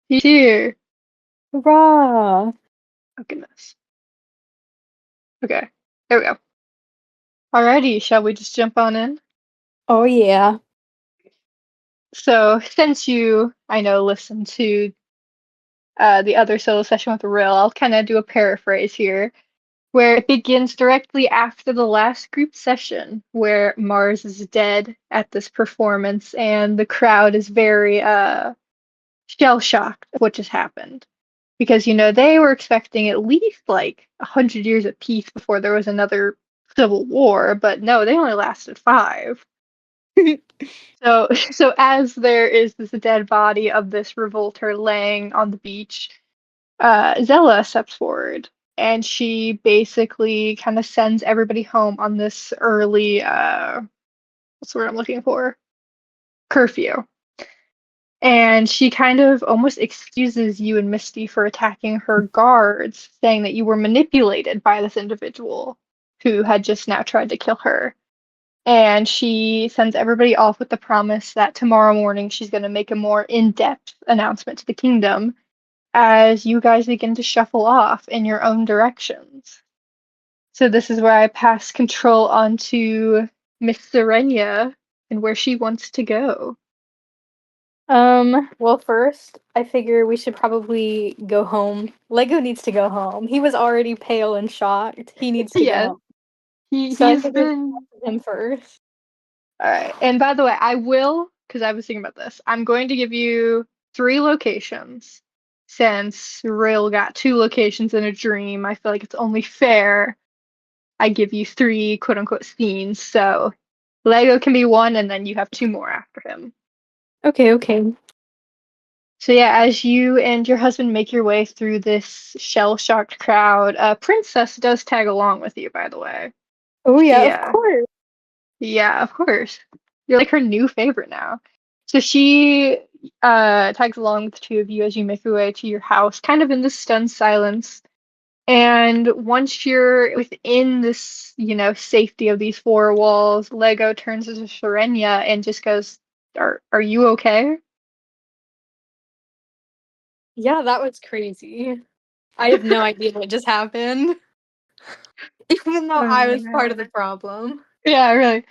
He's here. Hurrah! Oh, goodness. Okay. There we go. Alrighty, shall we just jump on in? Oh yeah. So, since you, I know, listened to the other solo session with Rill, I'll kind of do a paraphrase here, where it begins directly after the last group session, where Mars is dead at this performance, and the crowd is very shell-shocked of what just happened. Because, they were expecting at least like 100 years of peace before there was another civil war, but no, they only lasted 5. So as there is this dead body of this revolter laying on the beach, Zella steps forward and she basically kind of sends everybody home on this early, what's the word I'm looking for? Curfew. And she kind of almost excuses you and Misty for attacking her guards, saying that you were manipulated by this individual who had just now tried to kill her. And she sends everybody off with the promise that tomorrow morning she's going to make a more in-depth announcement to the kingdom as you guys begin to shuffle off in your own directions. So this is where I pass control on to Miss Serenya and where she wants to go. Well, first, I figure we should probably go home. Lego needs to go home. He was already pale and shocked. He needs to go Yes, home. So I he's figured been him first. all right. And by the way, I will, because I was thinking about this, I'm going to give you 3 locations. Since Rail got 2 locations in a dream, I feel like it's only fair I give you 3 quote unquote scenes. So Lego can be 1, and then you have 2 more after him. Okay. So yeah, as you and your husband make your way through this shell-shocked crowd, Princess does tag along with you, by the way. Oh yeah, She of course. Yeah, of course. You're like her new favorite now. So she tags along with the 2 of you as you make your way to your house, kind of in this stunned silence. And once you're within this, safety of these 4 walls, Lego turns to Serenya and just goes, "Are you okay?" Yeah, that was crazy. I have no idea what just happened. Even though I Oh was part no. of the problem. Yeah, really.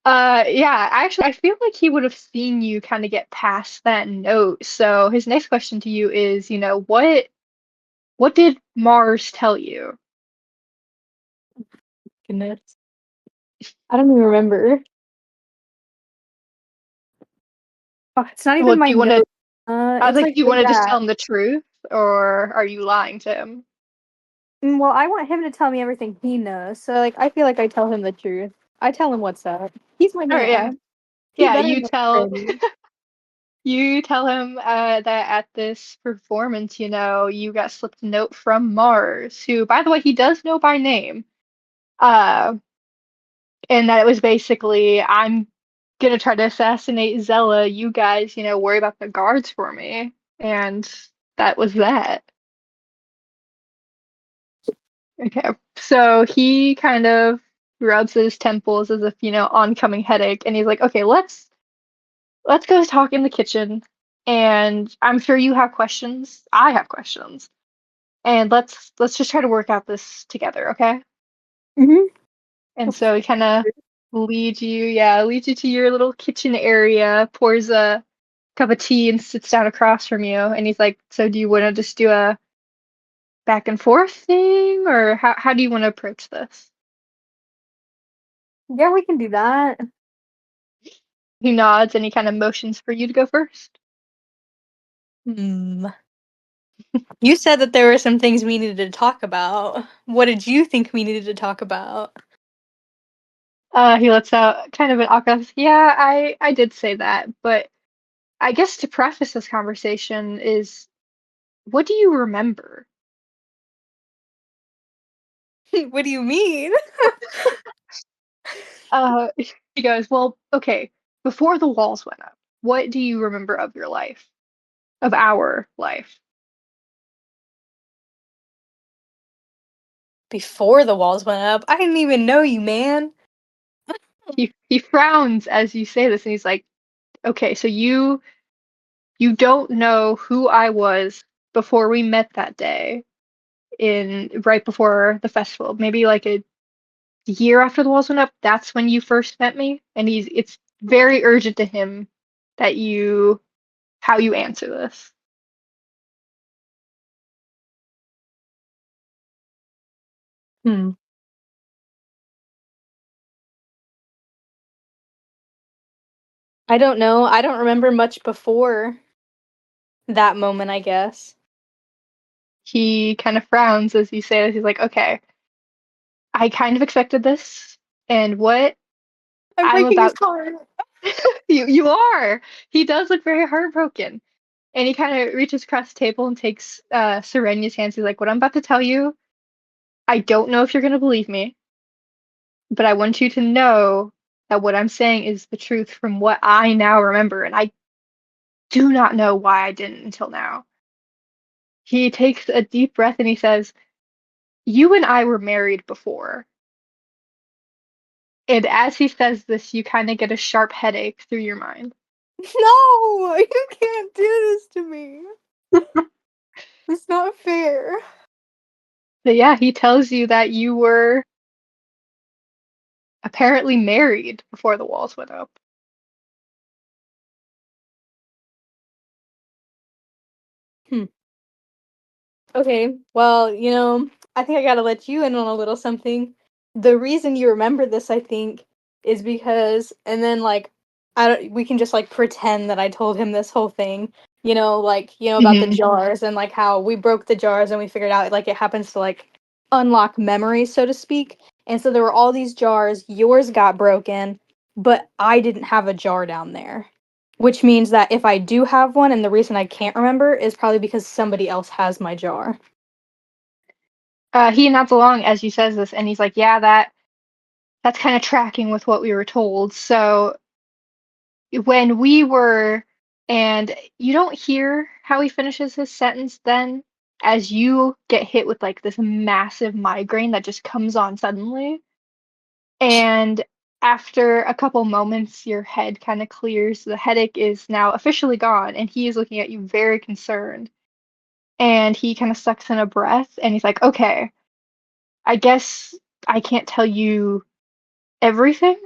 Yeah, actually, I feel like he would have seen you kind of get past that note. So his next question to you is, what did Mars tell you? Goodness. I don't even remember. Oh, it's not Well, even do my you want to? note. I was It's like, like, do you oh want to just yeah. tell him the truth, or are you lying to him? Well, I want him to tell me everything he knows. So like I feel like I tell him the truth. I tell him what's up. He's my All right, yeah, man. He yeah. better You know tell already. you tell him that at this performance, you got slipped a note from Mars, who, by the way, he does know by name. Uh, and that it was basically, I'm gonna try to assassinate Zella. You guys, worry about the guards for me, and that was that. Okay. So he kind of rubs his temples as if, oncoming headache, and he's like, "Okay, let's go talk in the kitchen. And I'm sure you have questions. I have questions. And let's just try to work out this together, okay?" Mm-hmm. And so he kind of leads you to your little kitchen area, pours a cup of tea and sits down across from you, and he's like, "So do you want to just do a back and forth thing, or how do you want to approach this?" Yeah, we can do that. He nods and he kind of motions for you to go first. Hmm. You said that there were some things we needed to talk about. What did you think we needed to talk about? He lets out kind of an awkward, "Yeah, I did say that, but I guess to preface this conversation is, what do you remember?" What do you mean? Uh, he goes, "Well, okay, before the walls went up, what do you remember of your life, of our life?" Before the walls went up? I didn't even know you, man. He frowns as you say this, and he's like, "Okay, so You don't know who I was before we met that day in right before the festival. Maybe like a year after the walls went up, that's when you first met me. And it's very urgent to him that how you answer this. Hmm. I don't know. I don't remember much before that moment, I guess. He kind of frowns as you say this. He's like, okay, I kind of expected this, and what I'm I'm breaking his about heart. you are. He does look very heartbroken. And he kind of reaches across the table and takes Serenya's hands. He's like, what I'm about to tell you, I don't know if you're gonna believe me, but I want you to know that what I'm saying is the truth from what I now remember, and I do not know why I didn't until now. He takes a deep breath and he says, you and I were married before. And as he says this, you kind of get a sharp headache through your mind. No, you can't do this to me. It's not fair. But yeah, he tells you that you were apparently married before the walls went up. Hmm. Okay, well, I think I gotta let you in on a little something. The reason you remember this, I think, is because, and then like, I don't, we can just like pretend that I told him this whole thing, about the Hmm. jars and like how we broke the jars and we figured out like it happens to like unlock memories, so to speak. And so there were all these jars, yours got broken, but I didn't have a jar down there. Which means that if I do have one, and the reason I can't remember is probably because somebody else has my jar. He nods along as he says this, and he's like, "Yeah, that's kind of tracking with what we were told." So when we were, and you don't hear how he finishes his sentence then, as you get hit with like this massive migraine that just comes on suddenly. And after a couple moments, your head kind of clears. The headache is now officially gone, and he is looking at you very concerned. And he kind of sucks in a breath, and he's like, "Okay, I guess I can't tell you everything,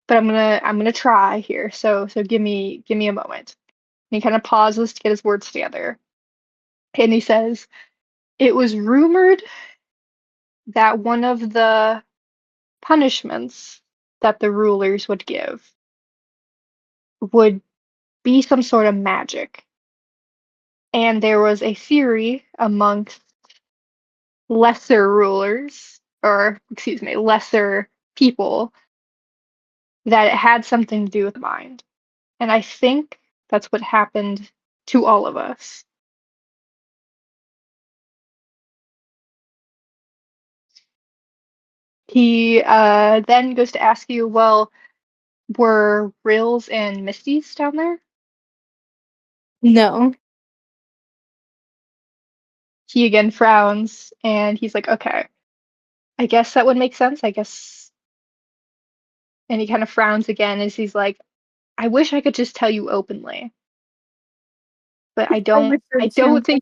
but I'm gonna try here. So give me a moment." And he kind of pauses to get his words together, and he says, "It was rumored that one of the punishments that the rulers would give would be some sort of magic. And there was a theory amongst lesser rulers, or excuse me, lesser people, that it had something to do with mind. And I think that's what happened to all of us." He then goes to ask you, well, were Rills and Misty's down there? No. He again frowns and he's like, okay, I guess that would make sense. I guess. And he kind of frowns again as he's like, I wish I could just tell you openly, but I I don't, wish so I too. don't think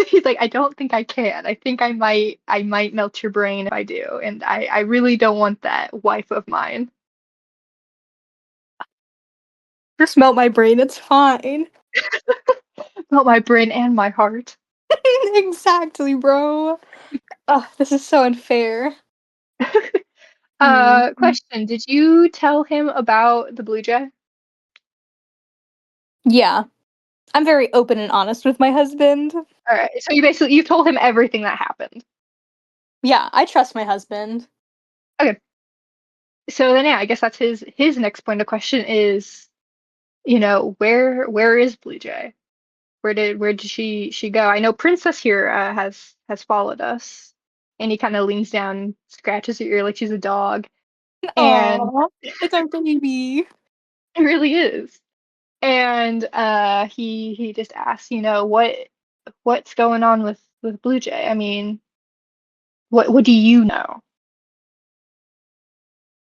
he's like, I don't think I can. I think I might melt your brain if I do. And I really don't want that, wife of mine. Just melt my brain, it's fine. Melt my brain and my heart. Exactly, bro. Oh, this is so unfair. Hmm. Question, did you tell him about the Blue Jay? Yeah, I'm very open and honest with my husband. All right. So you told him everything that happened. Yeah, I trust my husband. Okay. So then yeah, I guess that's his next point of question is, where is Blue Jay? Where did she go? I know Princess here has followed us. And he kind of leans down, scratches her ear like she's a dog, and Aw, it's our baby. it really is. And he just asks, what's going on with Blue Jay? I mean, what do you know?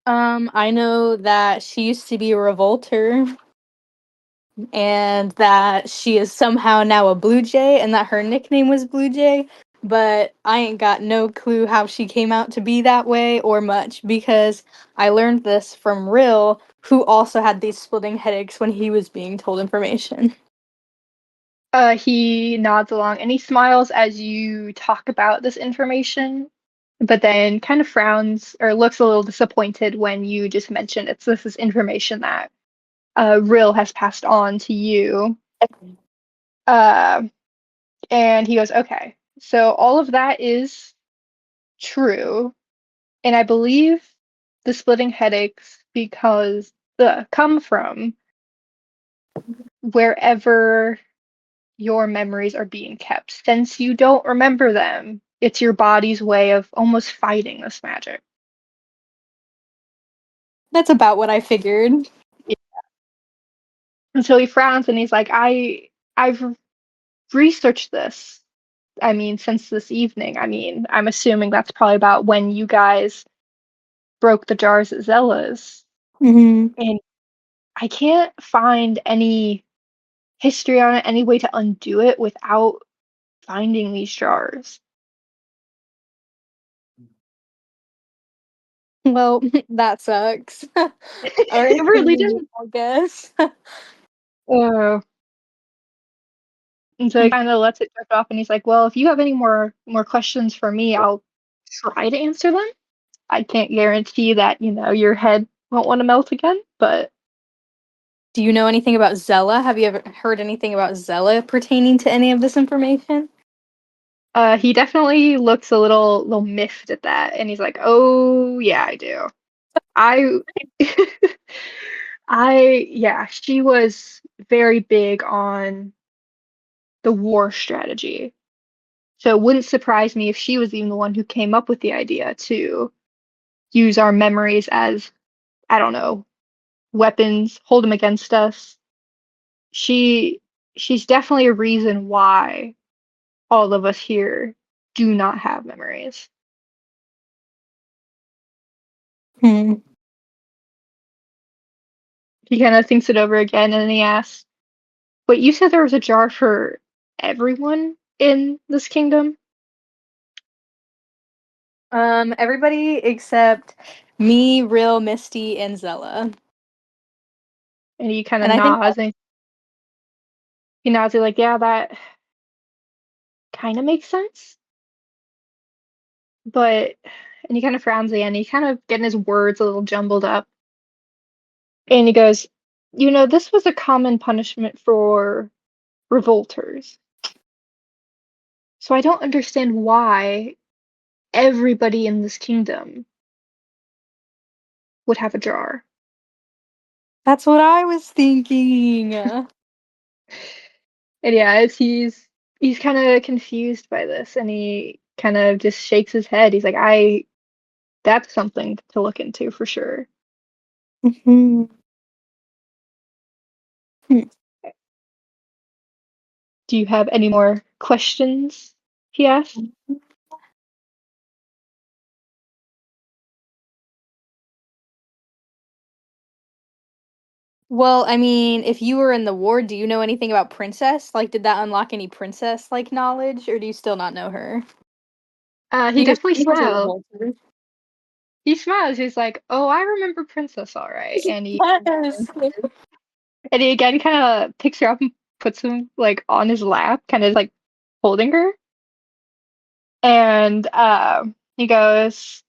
I know that she used to be a revolter. and that she is somehow now a Blue Jay and that her nickname was Blue Jay. But I ain't got no clue how she came out to be that way or much because I learned this from Rill, who also had these splitting headaches when he was being told information. He nods along and he smiles as you talk about this information, but then kind of frowns or looks a little disappointed when you just mention this is information that Rill has passed on to you. Uh, and he goes, okay, so all of that is true, and I believe the splitting headaches because the come from wherever your memories are being kept. Since you don't remember them, it's your body's way of almost fighting this magic. That's about what I figured. Yeah. And so he frowns and he's like, I've researched this. I mean, since this evening. I mean, I'm assuming that's probably about when you guys broke the jars at Zella's. Mm-hmm. And I can't find any history on it, any way to undo it without finding these jars. Well, that sucks. Or It really did. I guess. Uh, and so he kind of lets it drift off, and he's like, "Well, if you have any more questions for me, I'll try to answer them. I can't guarantee that, your head won't want to melt again, but Do you know anything about Zella? Have you ever heard anything about Zella pertaining to any of this information? he definitely looks a little miffed at that, and he's like, "Oh, yeah, I do. I yeah, she was very big on the war strategy. So it wouldn't surprise me if she was even the one who came up with the idea to use our memories as, I don't know, weapons, hold them against us. She she's definitely a reason why all of us here do not have memories." Hmm. He kind of thinks it over again and then he asks, "But you said there was a jar for everyone in this kingdom?" Everybody except me, Real, Misty, and Zella. And he kind of And I think nods and he nods like, "Yeah, that kind of makes sense." But and he kind of frowns again. He kind of getting his words a little jumbled up. And he goes, this was a common punishment for revolters. So I don't understand why everybody in this kingdom would have a jar." that's what I was thinking. And yeah, he's kind of confused by this, and he kind of just shakes his head. He's like, that's something to look into for sure." Mhm. Hmm. "Do you have any more questions?" he asked. Well, I mean, if you were in the war, do you know anything about Princess? Like, did that unlock any princess like knowledge, or do you still not know her? He Because definitely she was a smiles. revolter. He smiles. He's like, "Oh, I remember Princess all right." Yes. And he again kind of picks her up and puts him like on his lap, kind of like holding her. And he goes,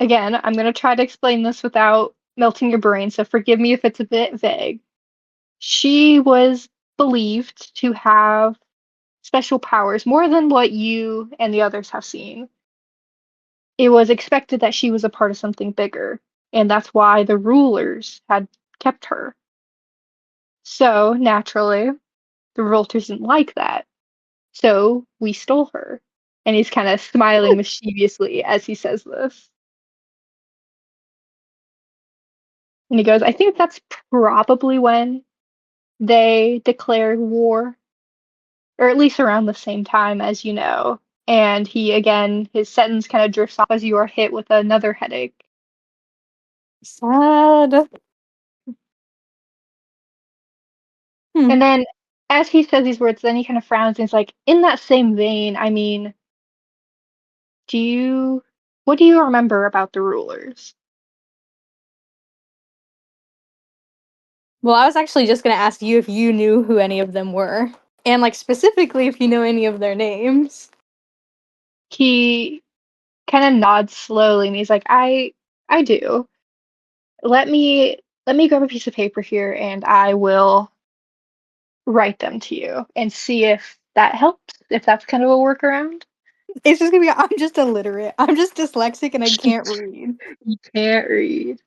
"Again, I'm gonna try to explain this without melting your brain, so forgive me if it's a bit vague. She was believed to have special powers, more than what you and the others have seen. It was expected that she was a part of something bigger, and that's why the rulers had kept her. So, naturally, the revolters didn't like that. So, we stole her." And he's kind of smiling mischievously as he says this. And he goes, "I think that's probably when they declared war, or at least around the same time as you know." And he again, his sentence kind of drifts off as you are hit with another headache. Sad. And then as he says these words, then he kind of frowns and he's like, in that same vein, I mean, do you what do you remember about the rulers? Well, I was actually just gonna ask you if you knew who any of them were, and like specifically if you know any of their names. He kind of nods slowly and he's like, I do. Let me grab a piece of paper here and I will write them to you and see if that helps, if that's kind of a workaround. It's just gonna be I'm just illiterate. I'm just dyslexic and I can't read. You can't read.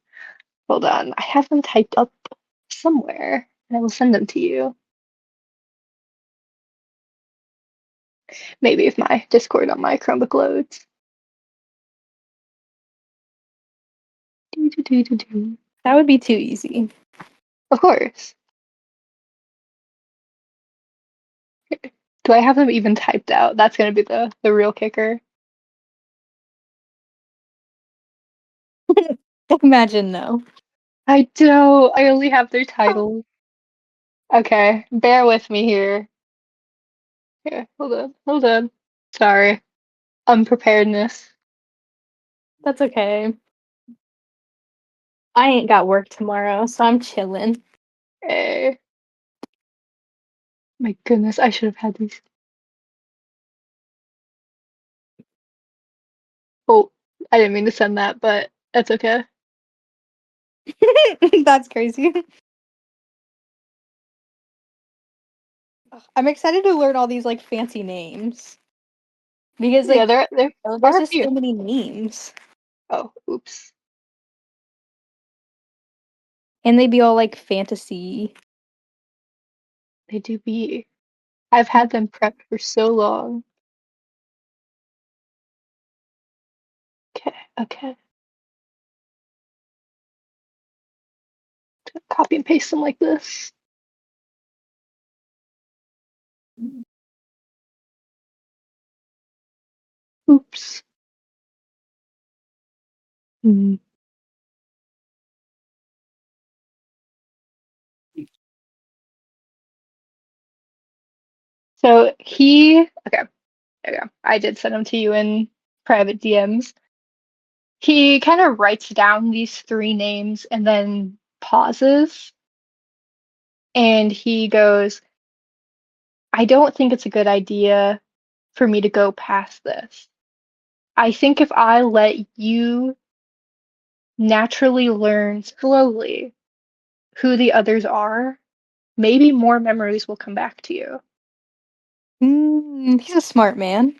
Hold on. I have them typed up somewhere and I will send them to you. Maybe if my Discord on my Chromebook loads. Do, do, do, do, do. That would be too easy. Of course. Do I have them even typed out? That's gonna be the real kicker. Imagine no. I don't. I only have their titles. Okay, bear with me here. Here, hold on, hold on. Sorry, unpreparedness. That's okay. I ain't got work tomorrow, so I'm chilling. Eh, my goodness, I should have had these. Oh, I didn't mean to send that, but that's okay. That's crazy. I'm excited to learn all these like fancy names because Yeah, like there there's are a just few. so many names, Oh, oops. and they'd be all like fantasy. They do be. I've had them prepped for so long. Okay, okay. Copy and paste them like this. Oops. Hmm. So okay, there we go. I did send them to you in private DMs. He kind of writes down these three names and then pauses and he goes, I don't think it's a good idea for me to go past this. I think if I let you naturally learn slowly who the others are, maybe more memories will come back to you. He's a smart man.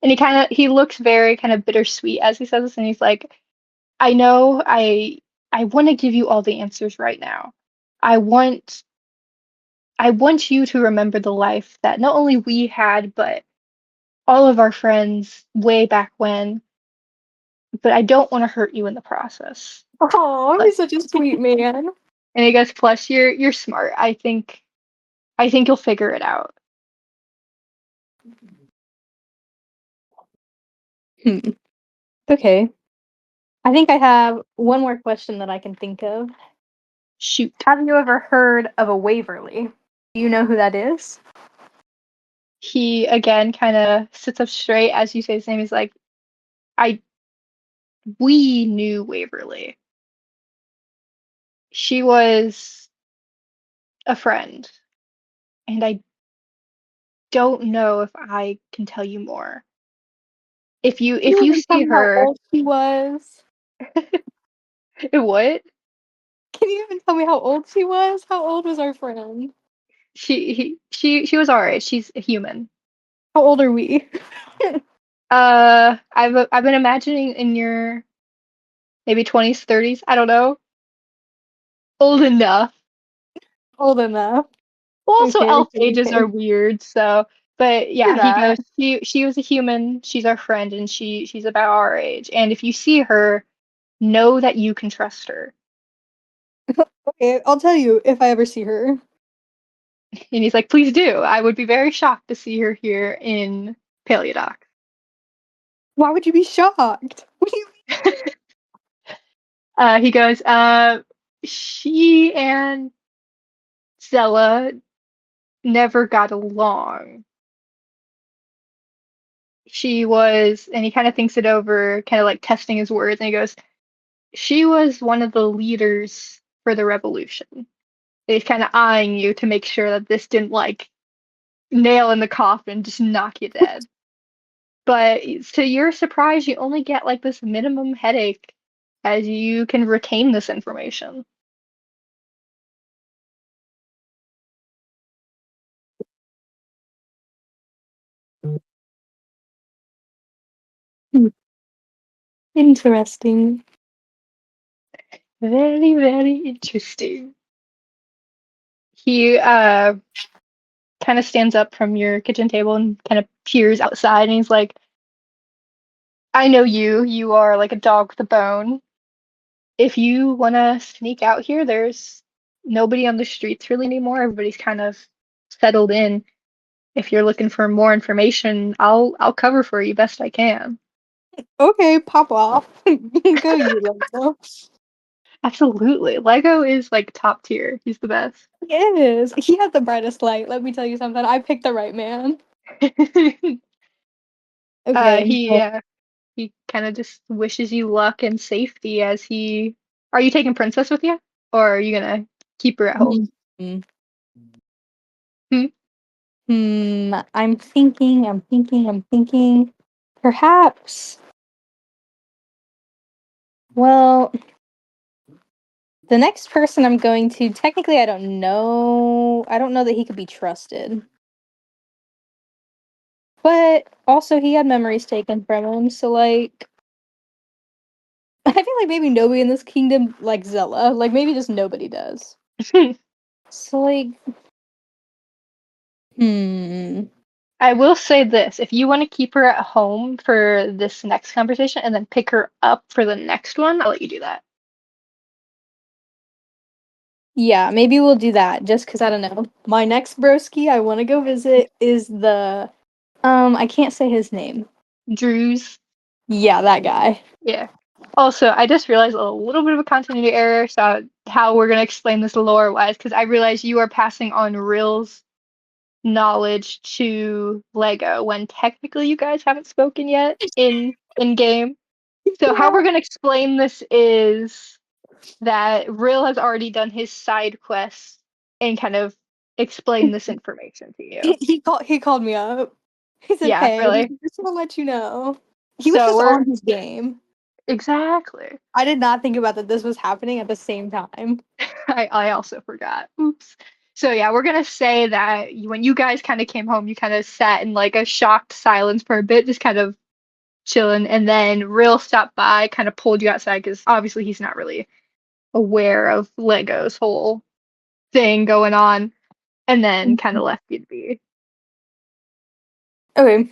And he looks very kind of bittersweet as he says this, and he's like, I know I want to give you all the answers right now. I want I want you to remember the life that not only we had, but all of our friends way back when, but I don't want to hurt you in the process. Oh, Like, he's such a sweet man. and he goes, plus you're smart. I think you'll figure it out. Hmm. Okay. I think I have one more question that I can think of. Shoot. Have you ever heard of a Waverly? Do you know who that is? He again kind of sits up straight as you say his name. He's like, I we knew Waverly. She was a friend, and I don't know if I can tell you more. Can If you you even tell see me how her, old she was? what? Can you even tell me how old she was? How old was our friend? She was all right. She's a human. How old are we? I've been imagining in your maybe 20s, 30s. I don't know. Old enough. Old enough. Well, also Okay, elf okay, ages okay. are weird. So, but You're yeah, he right. goes. She was a human. She's our friend, and she's about our age. And if you see her, know that you can trust her. Okay, I'll tell you if I ever see her. And he's like, please do. I would be very shocked to see her here in Paleodoc. Why would you be shocked? What do you He goes, she and Zella never got along. She was, and he kind of thinks it over, kind of like testing his words, and he goes, she was one of the leaders for the revolution. And he's kind of eyeing you to make sure that this didn't like nail in the coffin, just knock you dead. But to your surprise, you only get like this minimum headache as you can retain this information. Hmm. Interesting. Very, very interesting. He kind of stands up from your kitchen table and kind of peers outside and he's like, I know you. You are like a dog with a bone. If you want to sneak out here, there's nobody on the streets really anymore. Everybody's kind of settled in. If you're looking for more information, I'll cover for you best I can. Okay, pop off. Go you, Lego. Absolutely. Lego is like top tier. He's the best. He is. He had the brightest light. Let me tell you something. I picked the right man. uh Okay. he Well, uh, he kind of just wishes you luck and safety as he are you taking Princess with you? Or are you gonna keep her at home? hmm. Hmm? I'm thinking. Perhaps. Well, the next person I'm going to, technically, I don't know. I don't know that he could be trusted. But also, he had memories taken from him. So, like, I feel like maybe nobody in this kingdom like Zella. Like, maybe just nobody does. So, like, hmm. I will say this, if you want to keep her at home for this next conversation and then pick her up for the next one, I'll let you do that. Yeah, maybe we'll do that just because I don't know. My next broski I want to go visit is the I can't say his name. Drew's, Yeah, that guy. yeah. Also, I just realized a little bit of a continuity error, so how we're gonna explain this lore-wise, because I realize you are passing on Rill's knowledge to Lego when technically you guys haven't spoken yet in game. So how Yeah. we're gonna explain this is that Rill has already done his side quests and kind of explained this information to you. He called me up. He said, Yeah, "Hey, really. just want to let you know." He was So just we're on his game. exactly. I did not think about that this was happening at the same time. I also forgot. Oops. So yeah, we're gonna say that when you guys kind of came home, you kind of sat in like a shocked silence for a bit, just kind of chilling, and then Rill stopped by, kind of pulled you outside because obviously he's not really aware of Lego's whole thing going on, and then kind of left you to be. Okay.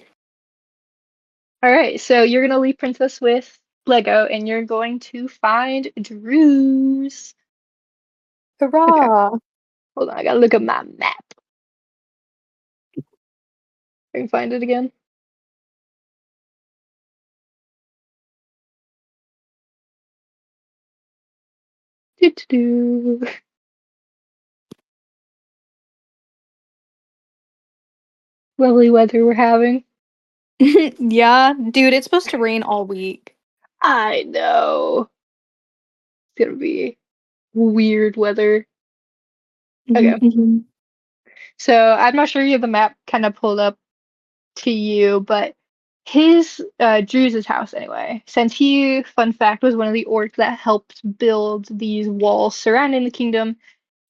All right, so you're gonna leave Princess with Lego, and you're going to find Drew's. Okay, Hurrah. hold on, I gotta look at my map. I can find it again. Doo-doo-doo. Lovely weather we're having. Yeah, dude, it's supposed to rain all week. I know. It's gonna be weird weather. Okay, Mhm. so I'm not sure you have the map kind of pulled up to you, but his Drew's house anyway, since he, fun fact, was one of the orcs that helped build these walls surrounding the kingdom,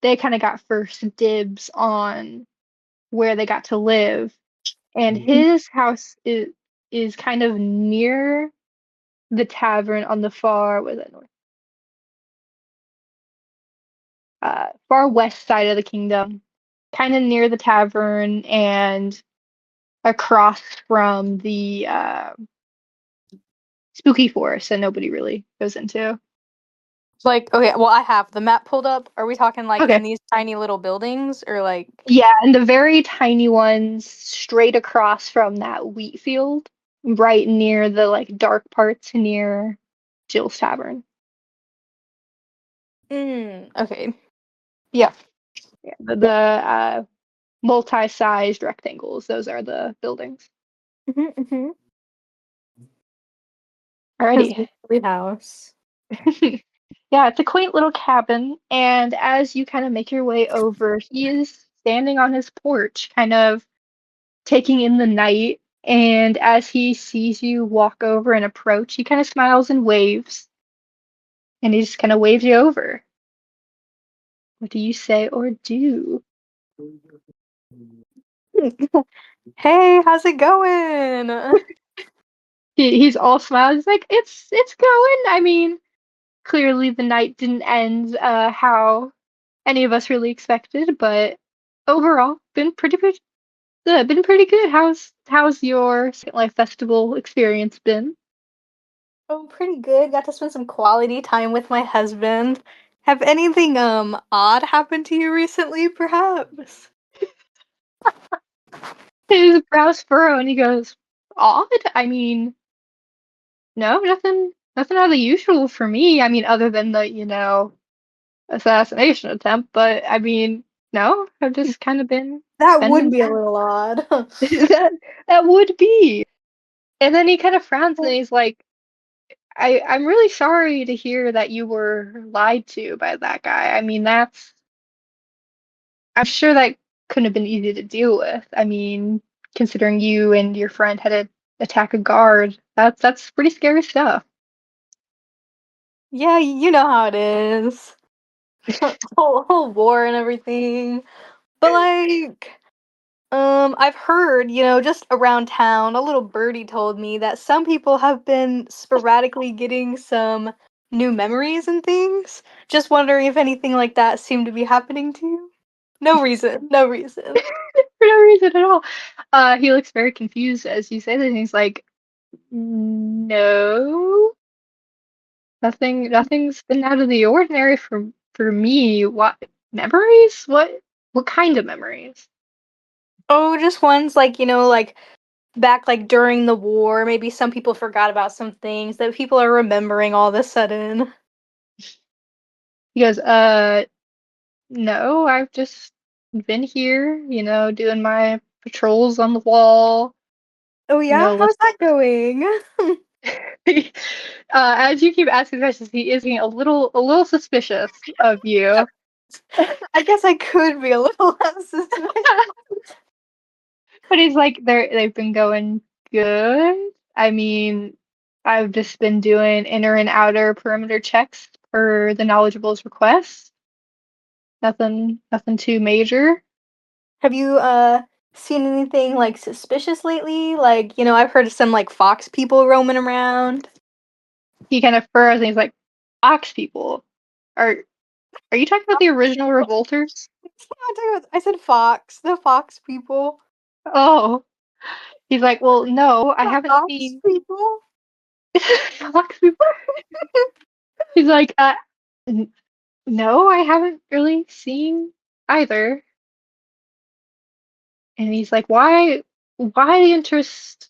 they kind of got first dibs on where they got to live. And his house is kind of near the tavern on the far, was it north? Far west side of the kingdom, kind of near the tavern and across from the spooky forest that nobody really goes into. Like, okay, well, I have the map pulled up. Are we talking like in Okay. these tiny little buildings or like? Yeah, and the very tiny ones straight across from that wheat field, right near the like dark parts near Jill's Tavern. Okay. Yeah. Yeah. The multi-sized rectangles. Those are the buildings. Mm-hmm. His Alrighty. lovely house. Yeah, it's a quaint little cabin, and as you kind of make your way over, he is standing on his porch, kind of taking in the night. And as he sees you walk over and approach, he kind of smiles and waves, and he just kind of waves you over. What do you say or do? Hey, how's it going? He's all smiles. He's like, it's going. I mean, clearly the night didn't end how any of us really expected, but overall, been pretty good. How's your Second Life Festival experience been? Oh, pretty good. Got to spend some quality time with my husband. Have anything odd happened to you recently, perhaps? His brows furrow and he goes, odd? I mean, no, nothing out of the usual for me. I mean, other than the, assassination attempt, but I mean, no, I've just kind of been That would spending be a time. little odd. That that would be. And then he kind of frowns and he's like, I'm really sorry to hear that you were lied to by that guy. I mean, I'm sure that couldn't have been easy to deal with. I mean, considering you and your friend had to attack a guard, that's pretty scary stuff. Yeah, you know how it is. Whole war and everything. But like, I've heard, just around town, a little birdie told me that some people have been sporadically getting some new memories and things. Just wondering if anything like that seemed to be happening to you. No reason, no reason. For no reason at all. He looks very confused as you say that, and he's like, "No, nothing's been out of the ordinary for me. What memories? What kind of memories?" Oh, just ones like, like back like during the war, maybe some people forgot about some things that people are remembering all of a sudden. He goes, no, I've just been here, doing my patrols on the wall, Oh you yeah, know, how's that going? as you keep asking questions, he is getting a little suspicious of you. I guess I could be a little less suspicious. But he's like, they've been going good. I mean, I've just been doing inner and outer perimeter checks per the knowledgeable's request. Nothing too major. Have you seen anything like suspicious lately? Like, I've heard of some like fox people roaming around. He kind of furrows and he's like, Ox people. Are are you talking about the original revolters? I said fox, the fox people. Oh. He's like, well, no, I The haven't fox seen people. Ox people. He's like, no, I haven't really seen either. And he's like, why the interest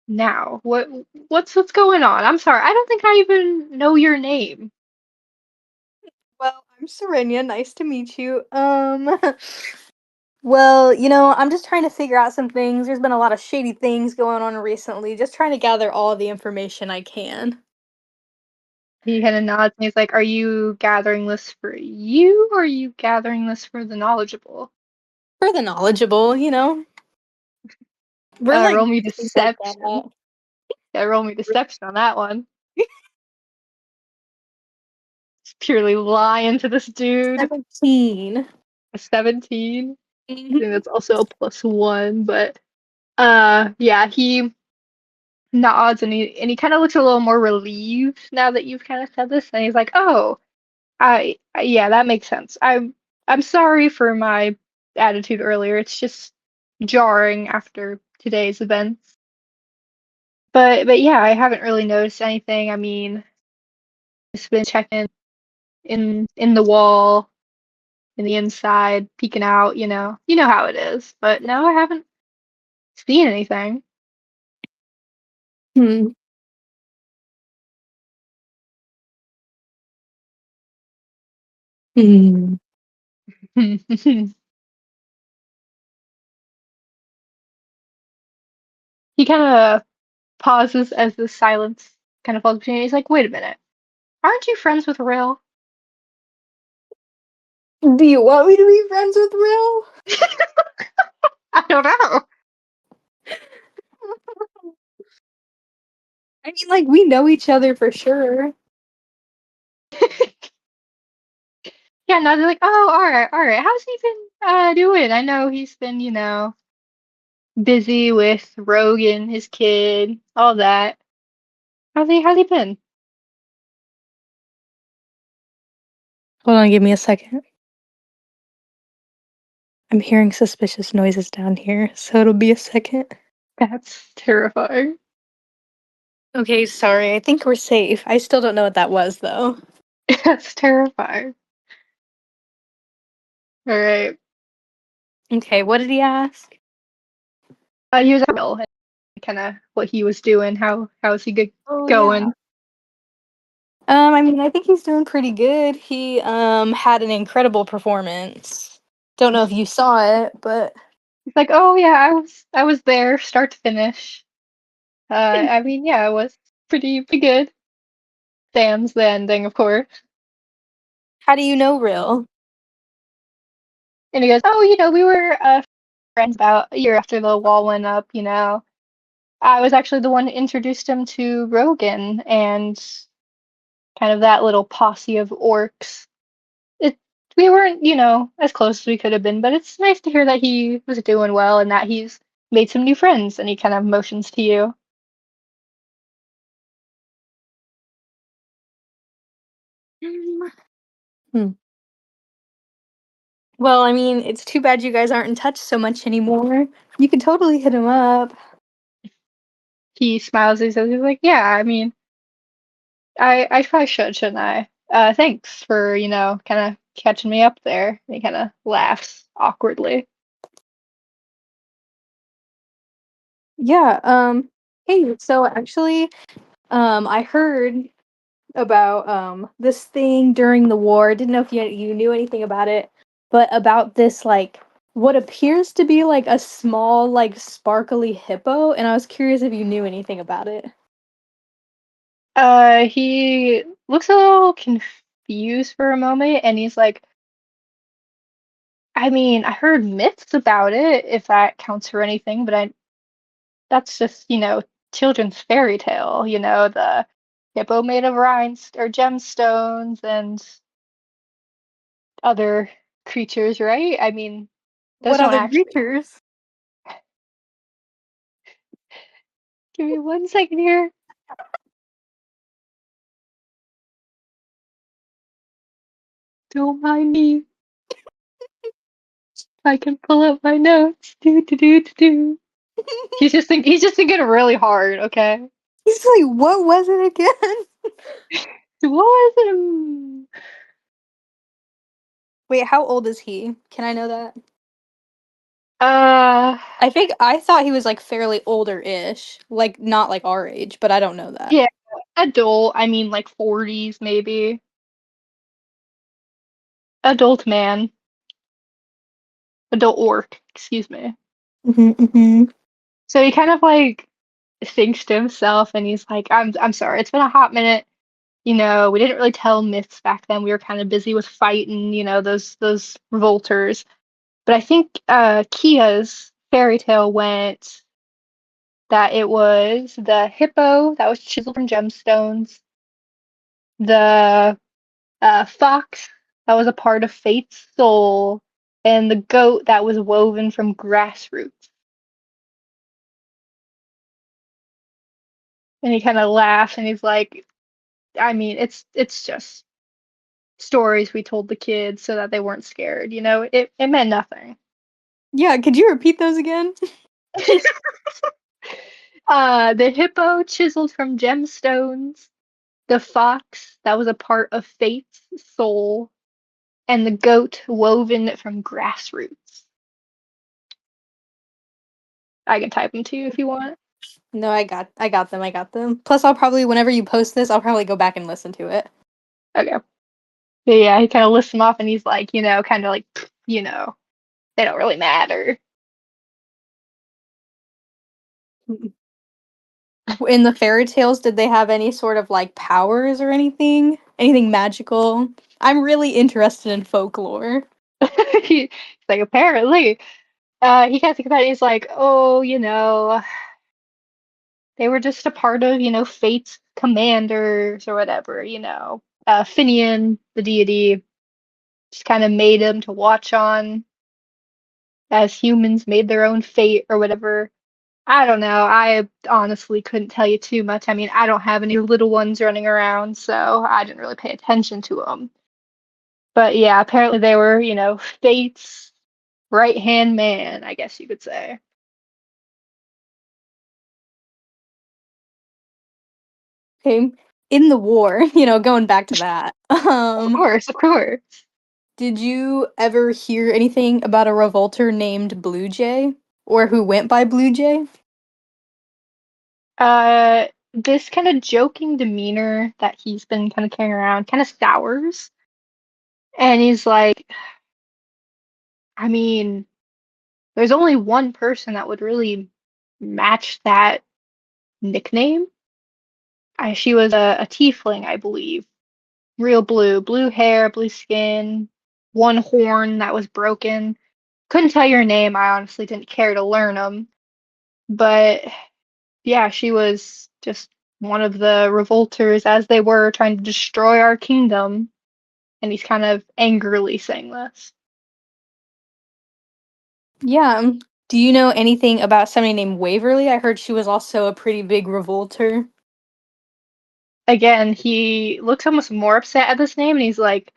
now? What's going on? I'm sorry, I don't think I even know your name. Well, I'm Serenya. Nice to meet you. Well, I'm just trying to figure out some things. There's been a lot of shady things going on recently. Just trying to gather all the information I can. He kind of nods and he's like, are you gathering this for you or are you gathering this for the knowledgeable? For the knowledgeable, we're like Roll me things like deception. that. Yeah, roll me deception on that one. Just purely lying to this dude. 17. A 17. I think Mhm. that's also a +1, but yeah, he nods and he kind of looks a little more relieved now that you've kind of said this, and he's like, "Oh, yeah, that makes sense. I'm sorry for my attitude earlier. It's just jarring after today's events. But yeah, I haven't really noticed anything. I mean, just been checking in the wall, in the inside, peeking out, You know how it is. But no, I haven't seen anything." Hmm. Hmm. He kind of pauses as the silence kind of falls between. He's like, "Wait a minute, aren't you friends with Rail?" Do you want me to be friends with Will? I don't know. I mean, like, we know each other for sure. Yeah, now they're like, "Oh, all right. How's he been doing? I know he's been, busy with Rogan, his kid, all that. How's he been?" Hold on, give me a second. I'm hearing suspicious noises down here, so it'll be a second. That's terrifying. Okay, sorry. I think we're safe. I still don't know what that was, though. That's terrifying. All right. Okay, what did he ask? He was at Will and kind of what he was doing. How's he good Oh, yeah. going? I mean, I think he's doing pretty good. He had an incredible performance. Don't know if you saw it, but He's like, "Oh yeah, I was there, start to finish." I mean, yeah, it was pretty good. Sans the ending, of course. how do you know Real? And he goes, "Oh, we were friends about a year after the wall went up. I was actually the one who introduced him to Rogan and kind of that little posse of orcs. It we weren't, as close as we could have been, but it's nice to hear that he was doing well and that he's made some new friends." And he kind of motions to you. Mm. Hmm. Well, I mean, it's too bad you guys aren't in touch so much anymore. You could totally hit him up. He smiles and says, he's like, "Yeah, I mean, I probably should, shouldn't I? Thanks for, kind of catching me up there." And he kind of laughs awkwardly. Yeah, hey, so actually, I heard about this thing during the war. Didn't know if you knew anything about it, but about this like what appears to be like a small like sparkly hippo, and I was curious if you knew anything about it. He looks a little confused for a moment, and he's like, "I mean, I heard myths about it, if that counts for anything, but that's just, children's fairy tale, the hippo made of or gemstones and other creatures, right? I mean, those What don't other actually." creatures? Give me 1 second here. Don't mind me. I can pull up my notes. Do do do do do. He's just thinking really hard, okay? He's like, what was it again? What was it? Wait, how old is he? Can I know that? Uh, I think I thought he was like fairly older-ish, like not like our age, but I don't know that. yeah, adult. I mean, like 40s maybe. Adult man. Adult orc, excuse me. Hmm, hmm. So he kind of like thinks to himself and he's like, I'm sorry, it's been a hot minute. We didn't really tell myths back then. We were kind of busy with fighting, those revolters. But I think Kia's fairy tale went that it was the hippo that was chiseled from gemstones, the fox that was a part of Fate's soul, and the goat that was woven from grass roots. And he kind of laughs and he's like, "I mean, it's just stories we told the kids so that they weren't scared. It meant nothing." Yeah, could you repeat those again? The hippo chiseled from gemstones, the fox that was a part of Fate's soul, and the goat woven from grass roots. I can type them to you if you want. No, I got them. I got them. Plus, I'll probably whenever you post this, I'll probably go back and listen to it. Okay. But yeah, he kind of lists them off and he's like, kind of like, they don't really matter. In the fairy tales, did they have any sort of like powers or anything? Anything magical? I'm really interested in folklore. He's like, apparently. He kind of thinks about it. He's like, oh, they were just a part of, Fate's commanders or whatever, Finian, the deity, just kind of made him to watch on as humans made their own fate or whatever. I don't know. I honestly couldn't tell you too much. I mean, I don't have any little ones running around, so I didn't really pay attention to them. But yeah, apparently they were, Fate's right-hand man, I guess you could say. Okay. In the war, going back to that. Of course, of course. Did you ever hear anything about a revolter named Blue Jay? Or who went by Blue Jay? This kind of joking demeanor that he's been kind of carrying around kind of sours. And he's like, I mean, there's only one person that would really match that nickname. She was a tiefling, I believe. Real blue hair, blue skin, one horn that was broken. Couldn't tell your name. I honestly didn't care to learn them. But yeah, she was just one of the revolters as they were trying to destroy our kingdom. And he's kind of angrily saying this. Yeah. Do you know anything about somebody named Waverly? I heard she was also a pretty big revolter. Again, he looks almost more upset at this name and he's like,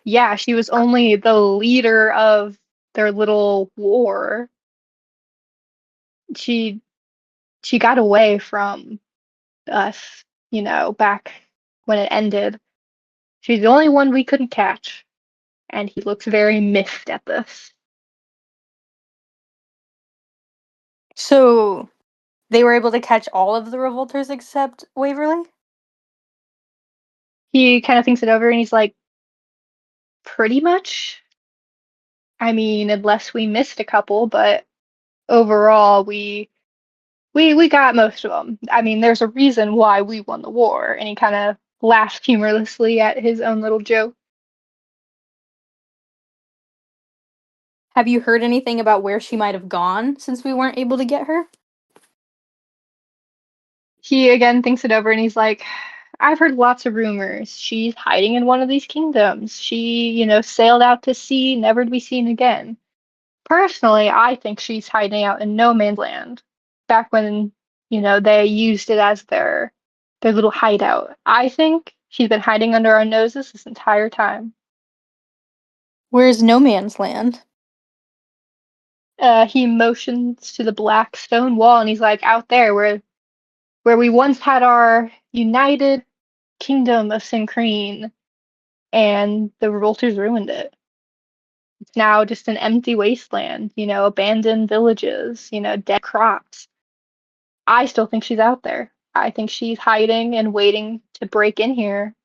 yeah, she was only the leader of their little war. She she got away from us, back when it ended. She's the only one we couldn't catch. And he looks very miffed at this. So they were able to catch all of the revolters except Waverly? He kind of thinks it over and he's like, pretty much. I mean, unless we missed a couple, but overall we got most of them. I mean, there's a reason why we won the war, and he kind of laughed humorlessly at his own little joke. Have you heard anything about where she might have gone since we weren't able to get her? He again thinks it over and he's like, I've heard lots of rumors. She's hiding in one of these kingdoms. She, sailed out to sea, never to be seen again. Personally, I think she's hiding out in no man's land. Back when, they used it as their little hideout. I think she's been hiding under our noses this entire time. Where's No Man's Land? He motions to the black stone wall and he's like, out there where we once had our united kingdom of Syncrene, and the revolters ruined it. It's now just an empty wasteland, abandoned villages, dead crops. I still think she's out there. I think she's hiding and waiting to break in here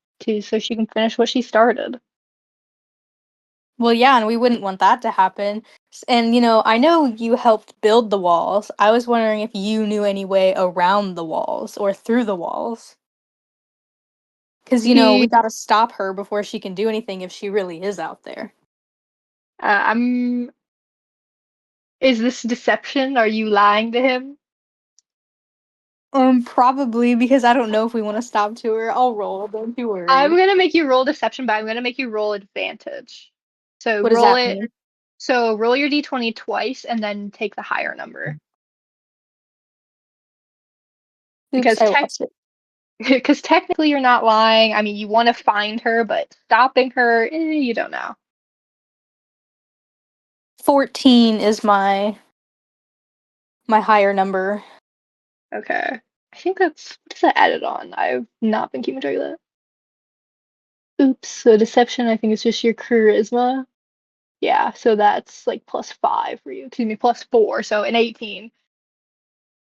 so she can finish what she started. Well, yeah, and we wouldn't want that to happen. And, I know you helped build the walls. I was wondering if you knew any way around the walls or through the walls. Because, we He, gotta stop her before she can do anything if she really is out there. I'm. Is this deception? Are you lying to him? Probably because I don't know if we want to stop to her. I'll roll, don't you I'm worry. gonna make you roll deception, but I'm gonna make you roll advantage. So What does roll that it. mean? So roll your d20 twice and then take the higher number. Oops, Because I lost it. because technically you're not lying. I mean, you want to find her, but stopping her, you don't know. 14 is my higher number. Okay. I think that's what does that added on? I've not been keeping track of that. Oops. So deception, I think it's just your charisma. Yeah, so that's like +5 for you. Excuse me, +4, so an 18.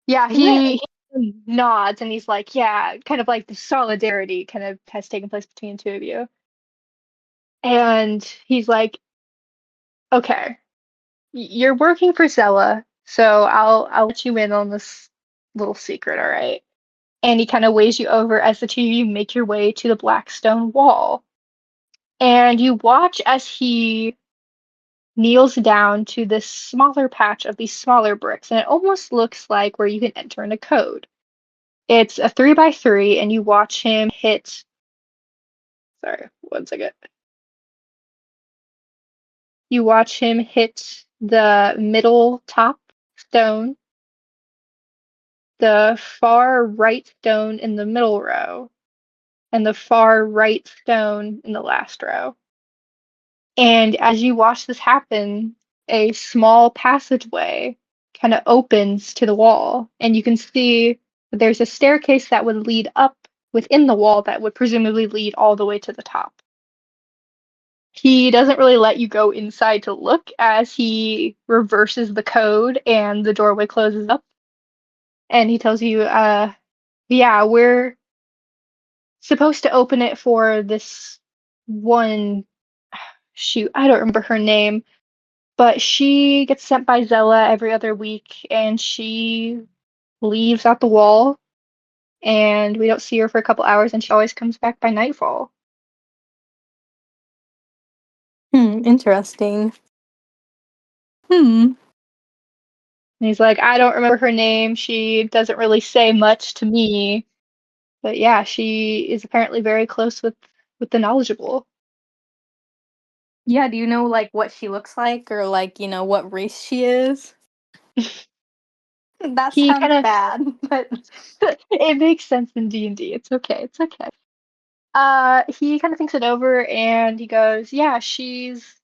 Yeah, Hooray. he nods and he's like, yeah, kind of like the solidarity kind of has taken place between the two of you. And he's like, okay, you're working for Zella, so I'll let you in on this little secret, all right? and he kind of waves you over as the two of you make your way to the black stone wall. And you watch as he kneels down to this smaller patch of these smaller bricks, and it almost looks like where you can enter in a code. It's a 3x3, and you watch him hit. Sorry, one second. You watch him hit the middle top stone, the far right stone in the middle row, and the far right stone in the last row. And as you watch this happen, a small passageway kind of opens to the wall, and you can see that there's a staircase that would lead up within the wall that would presumably lead all the way to the top. He doesn't really let you go inside to look as he reverses the code and the doorway closes up. And he tells you, yeah, we're supposed to open it for this one. Shoot, I don't remember her name, but she gets sent by Zella every other week and she leaves out the wall and we don't see her for a couple hours and she always comes back by nightfall. Interesting. Hmm. And he's like, I don't remember her name. She doesn't really say much to me. But yeah, she is apparently very close with the knowledgeable. Yeah, do you know, like, what she looks like or, like, what race she is? That He sounds kind bad, but of it makes sense in D&D. It's okay. It's okay. He kind of thinks it over and he goes, "Yeah, she's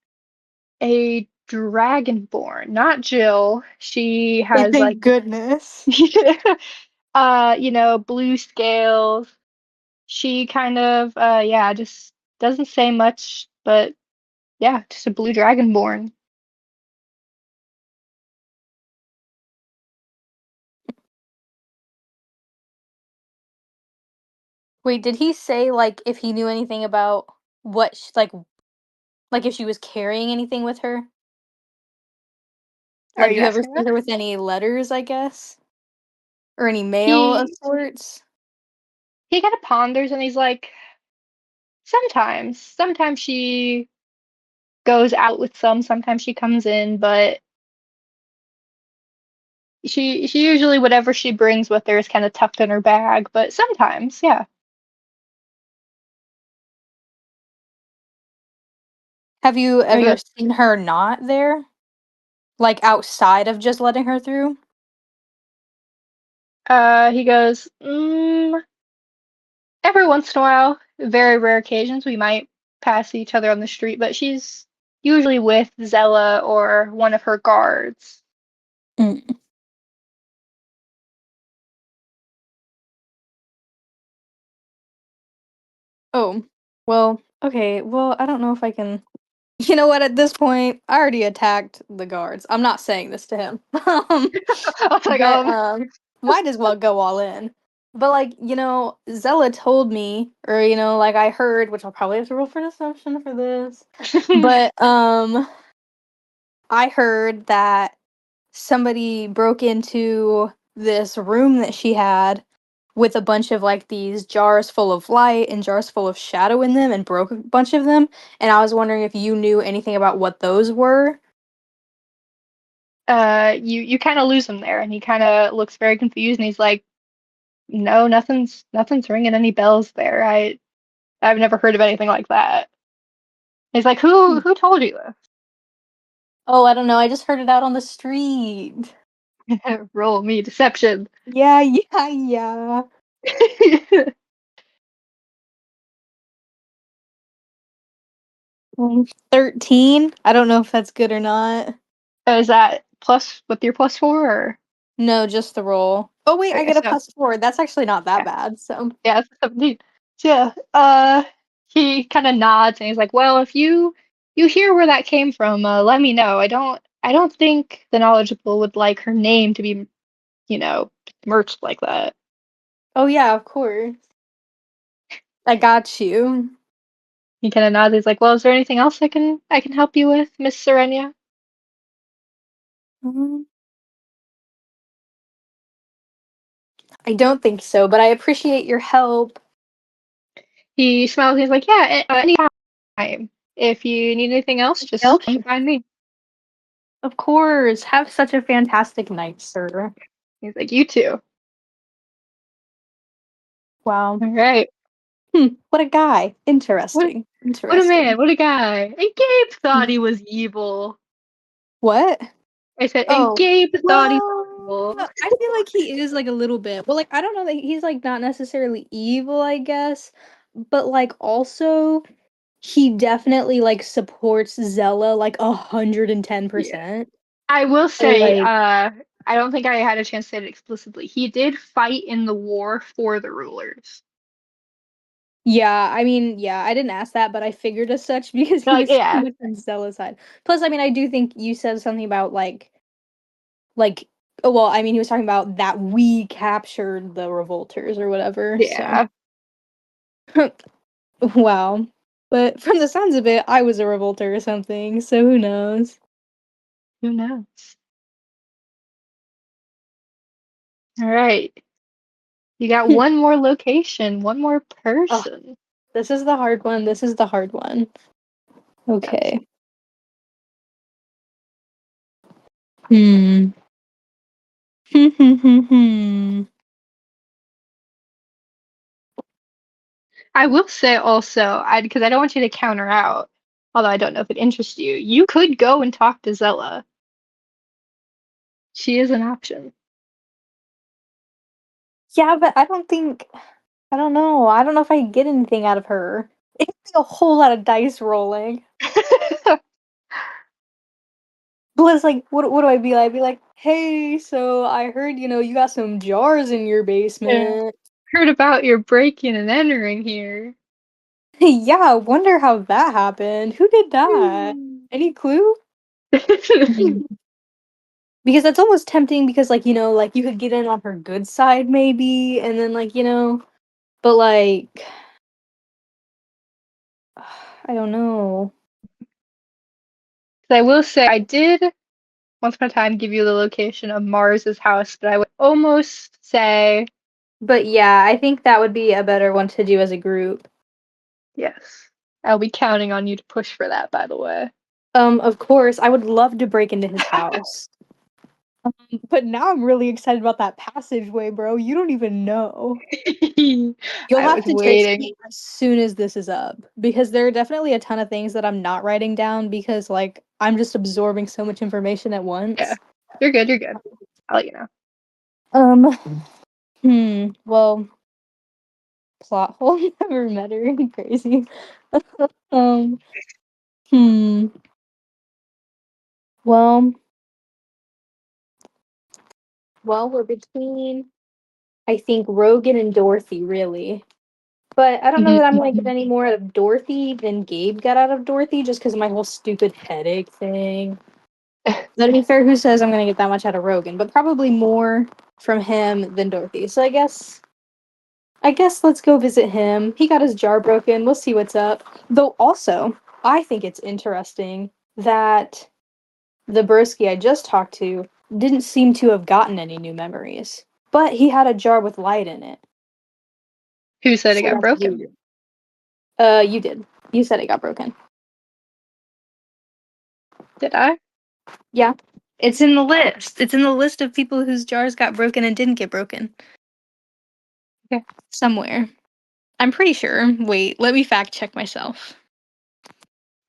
a dragonborn, not Jill. She has like thank goodness. blue scales. She kind of yeah, just doesn't say much, but yeah, just a blue dragonborn." Wait, did he say, like, if he knew anything about what like, if she was carrying anything with her? Are Like, you do you ever asking see that? her with any letters, I guess? Or any mail of He sorts? he kind of ponders and he's like, sometimes she goes out with some, sometimes she comes in, but she usually whatever she brings with her is kind of tucked in her bag, but sometimes, yeah. Have you And he ever goes, seen her not there? Like, outside of just letting her through? every once in a while, very rare occasions, we might pass each other on the street, but she's usually with Zella or one of her guards. Mm. Oh, well, okay, well, I don't know if I can. You know what? At this point, I already attacked the guards. I'm not saying this to him. I was like, But might as well go all in. But like, Zella told me, or like I heard, which I'll probably have to roll for deception for this. But I heard that somebody broke into this room that she had with a bunch of like these jars full of light and jars full of shadow in them and broke a bunch of them. And I was wondering if you knew anything about what those were. you kind of lose him there, and he kind of looks very confused, and he's like, "No, nothing's ringing any bells there. I've never heard of anything like that." He's like, Hmm. "Who told you Oh, I don't know. I just heard it out on the street. this?" Roll me deception. Yeah, yeah, yeah. 13. I don't know if that's good or not. Is that plus with your plus four? Or No, just the roll. Oh wait, I okay, get a so +4. That's actually not that yeah, bad. So yeah, it's 17. So, yeah, he kind of nods and he's like, "Well, if you hear where that came from, let me know. I don't think the knowledgeable would like her name to be, you know, merged like that." oh yeah, of course. I got you. He kind of nods. He's like, "Well, is there anything else I can help you with, Miss Serenya?" Mhm. I don't think so, but I appreciate your help. He smiles and he's like, yeah, anytime. If you need anything else, just come find me. Of course. Have such a fantastic night, sir. He's like, you too. Wow. All right. What a guy. What Interesting. what a Interesting. man, what a guy. And Gabe thought he was evil. What? I said, and Oh, Gabe thought he was well, evil. I feel like he is like a little bit. Well, like I don't know that he's like not necessarily evil, I guess, but like also he definitely like supports Zella like Yeah. 110%. I will So say, like I don't think I had a chance to say it explicitly. He did fight in the war for the rulers. yeah, I mean, yeah, I didn't ask that, but I figured as such because he Like, was so yeah, much on Zella's side. Plus, I mean, I do think you said something about like oh, well, I mean, he was talking about that we captured the revolters or whatever. So yeah. wow. But from the sounds of it, I was a revolter or something, so who knows? Who knows? All right. You got one more location, one more Oh, person. this is the hard one. This is the hard one. Gotcha. Okay. Hmm. Hmm. I will say also, I because I don't want you to counter out, although I don't know if it interests you. You could go and talk to Zella. She is an option. Yeah, but I don't know. I don't know if I can get anything out of her. It'd be a whole lot of dice rolling. Plus, like, what do I be like? I'd be like, hey, so I heard, you got some jars in your Yeah. basement. Heard about your breaking and entering here. Yeah, I wonder how that happened. Who did that? Any clue? Mm. Because that's almost tempting because, like, like you could get in on her good side maybe, and then, like, but like, I don't know. I will say I did once upon a time give you the location of Mars's house, but I would almost say But yeah, I think that would be a better one to do as a group. yes. I'll be counting on you to push for that, by the way. Of course, I would love to break into his house. But now I'm really excited about that passageway, bro. You don't even know. You'll I have was to text waiting. me as soon as this is up because there are definitely a ton of things that I'm not writing down because like I'm just absorbing so much information at Yeah. once. You're good, you're good. I'll let you know. Um, well, plot hole never met her. Crazy. um, hmm. Well, we're between I think Rogan and Dorothy, really. But I don't know that I'm gonna get any more out of Dorothy than Gabe got out of Dorothy just because of my whole stupid headache thing. To be fair, who says I'm gonna get that much out of Rogan? But probably more from him than Dorothy. So I guess let's go visit him. He got his jar broken. We'll see what's up. Though also, I think it's interesting that the Broski I just talked to didn't seem to have gotten any new memories. But he had a jar with light in it. Who said it So got that's broken? weird. You did. You said it got broken. Did I? Yeah. It's in the list. It's in the list of people whose jars got broken and didn't get broken. Okay. Somewhere. I'm pretty sure. Wait, let me fact check myself.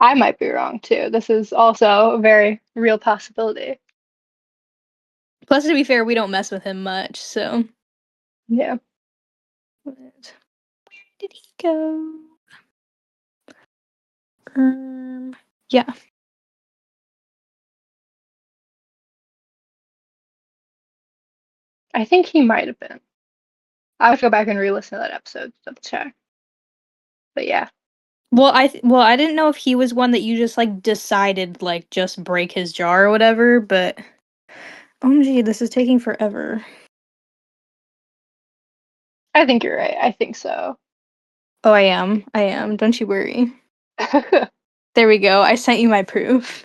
I might be wrong too. This is also a very real possibility. Plus, to be fair, we don't mess with him much, so. Yeah. Where did he go? Yeah. I think he might have been. I have to go back and re-listen to that episode to double check. But yeah. Well, I didn't know if he was one that you just like decided like just break his jar or whatever, but OMG, this is taking forever. I think you're right. I think so. Oh, I am. I am. Don't you worry. There we go. I sent you my proof.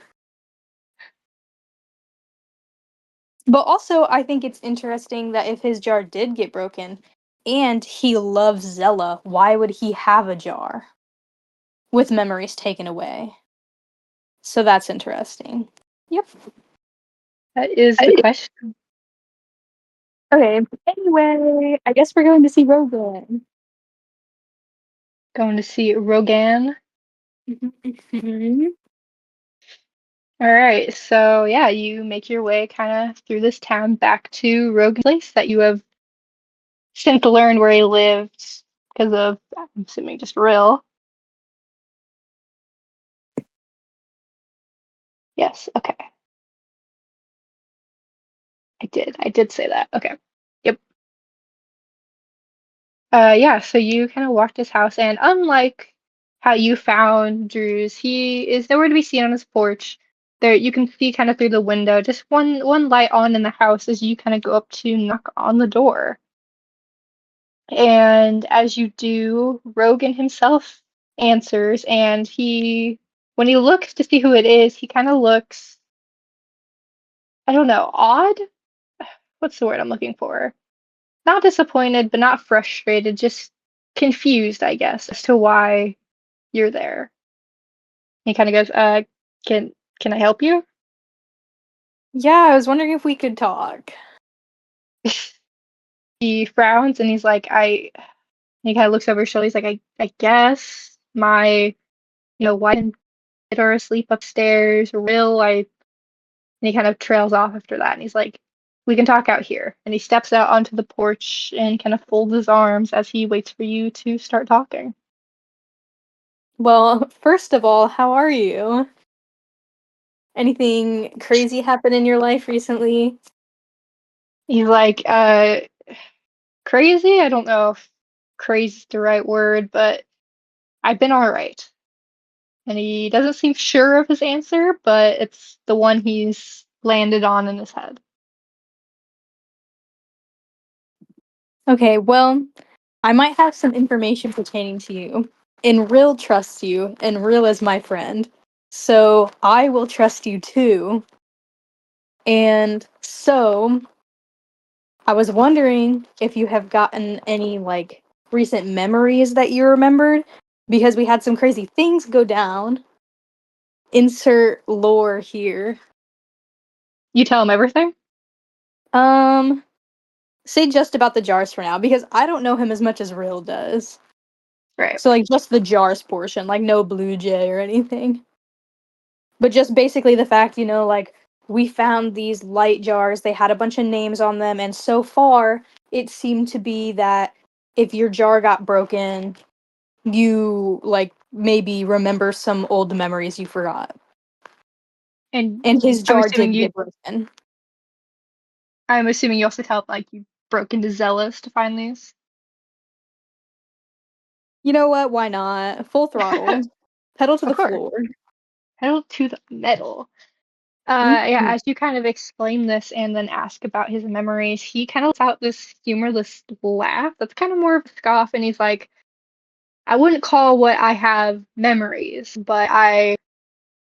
But also, I think it's interesting that if his jar did get broken and he loves Zella, why would he have a jar with memories taken away? So that's interesting. Yep. That is the question. Okay, anyway, I guess we're going to see Rogan. Going to see Rogan. Mhm. All right, so yeah, you make your way kind of through this town back to Rogan's place that you have since learned where he lived because of, I'm assuming, just Rill. Yes, okay. I did say that. Okay. Yep. Yeah, so you kind of walked his house, and unlike how you found Drew's, he is nowhere to be seen on his porch. There, you can see kind of through the window, just one light on in the house as you kind of go up to knock on the door. And as you do, Rogan himself answers, and when he looks to see who it is, he kind of looks, I don't know, odd? What's the word I'm looking for? Not disappointed, but not frustrated, just confused, I guess, as to why you're there. He kind of goes, can can I help you? Yeah, I was wondering if we could talk. He frowns and he's like, he kind of looks over his shoulder. He's like, I guess my, wife and kid are asleep upstairs. And he kind of trails off after that. And he's like, we can talk out here. And he steps out onto the porch and kind of folds his arms as he waits for you to start talking. Well, first of all, how are you? Anything crazy happen in your life recently? He's like, crazy? I don't know if crazy is the right word, but I've been all right. And he doesn't seem sure of his answer, but it's the one he's landed on in his head. Okay, well, I might have some information pertaining to you. And Rill trusts you, and Rill is my friend. So I will trust you too. And so I was wondering if you have gotten any like recent memories that you remembered because we had some crazy things go down. Insert lore here. You tell him everything? Um, say just about the jars for now because I don't know him as much as Rill does. Right. So like just the jars portion, like no Blue Jay or anything. But just basically the fact, like we found these light jars, they had a bunch of names on them, and so far it seemed to be that if your jar got broken, you like maybe remember some old memories you forgot. And And his I'm jar assuming did you get broken. I'm assuming you also tell like you broke into Zealous to find these. You know what? Why not? Full throttle. Pedal to Of the course. floor. Pedal to the metal. Yeah, Mhm. as you kind of explain this and then ask about his memories, he kind of lets out this humorless laugh that's kind of more of a scoff, and he's like, I wouldn't call what I have memories, but I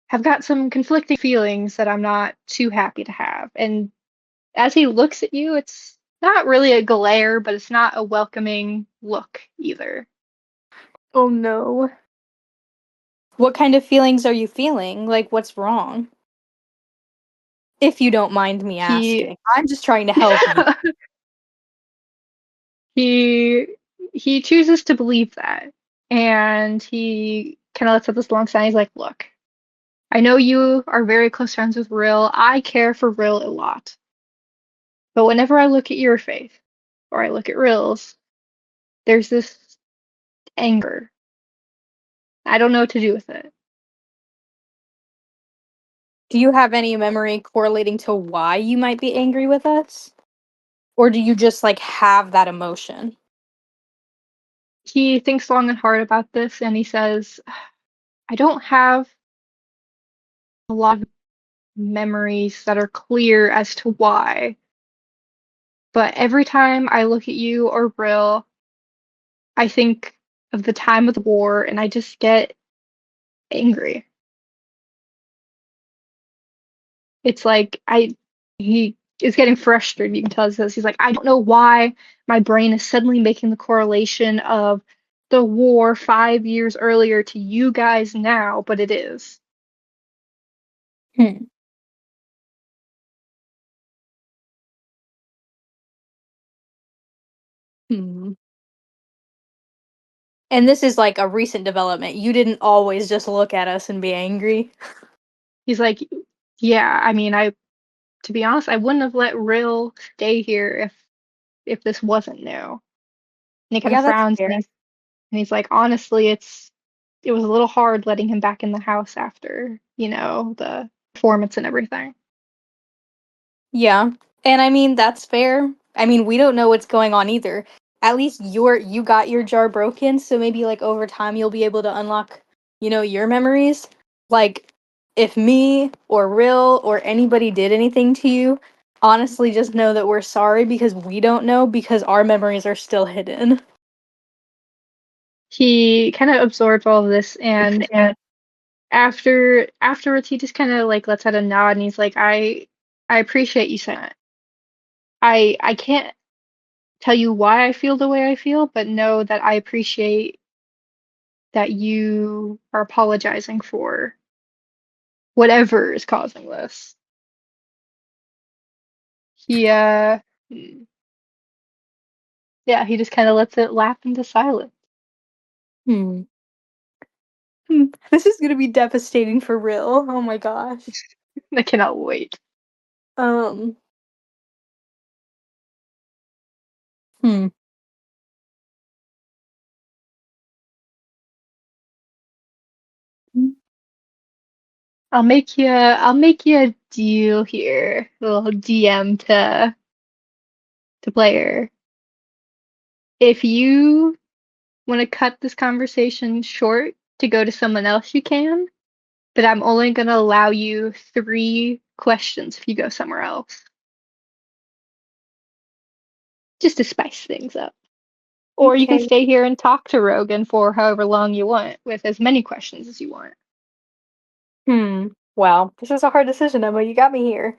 have got some conflicting feelings that I'm not too happy to have. And as he looks at you, it's not really a glare, but it's not a welcoming look either. Oh no. What kind of feelings are you feeling? Like, what's wrong? If you don't mind me He asking. I'm just trying to help you. he he chooses to believe that. And he kind of lets out this long sigh. He's like, look, I know you are very close friends with Rill. I care for Rill a lot. But whenever I look at your face, or I look at Rill's, there's this anger. I don't know what to do with it. Do you have any memory correlating to why you might be angry with us? Or do you just like have that emotion? He thinks long and hard about this and he says, I don't have a lot of memories that are clear as to why, but every time I look at you or Brill, I think of the time of the war and I just get angry. It's like he is getting frustrated. You can tell this. He's like, I don't know why my brain is suddenly making the correlation of the war 5 years earlier to you guys now, but it is. Hmm. Hmm. And this is like a recent development. You didn't always just look at us and be angry. He's like, yeah, I mean, to be honest, I wouldn't have let Rill stay here if this wasn't new. And he kind of Yeah, that's frowns fair. and he's like, honestly, it was a little hard letting him back in the house after, the performance and everything. Yeah. And I mean, that's fair. I mean, we don't know what's going on either. At least you got your jar broken, so maybe like over time you'll be able to unlock, your memories. Like if me or Rill or anybody did anything to you, honestly just know that we're sorry because we don't know because our memories are still hidden. He kind of absorbs all of this, and afterwards he just kind of like lets out a nod, and he's like, I appreciate you saying it. I can't tell you why I feel the way I feel, but know that I appreciate that you are apologizing for whatever is causing this. He yeah, he just kind of lets it lapse into silence. Hmm. This is gonna be devastating for real. Oh my gosh. I cannot wait. Um. Hmm. I'll make you a deal here, a little DM to player. If you want to cut this conversation short to go to someone else, you can, but I'm only going to allow you 3 questions if you go somewhere else, just to spice things up. Or you can Okay. stay here and talk to Rogan for however long you want, with as many questions as you want. Hmm. Wow. This is a hard decision, Emma. You got me here.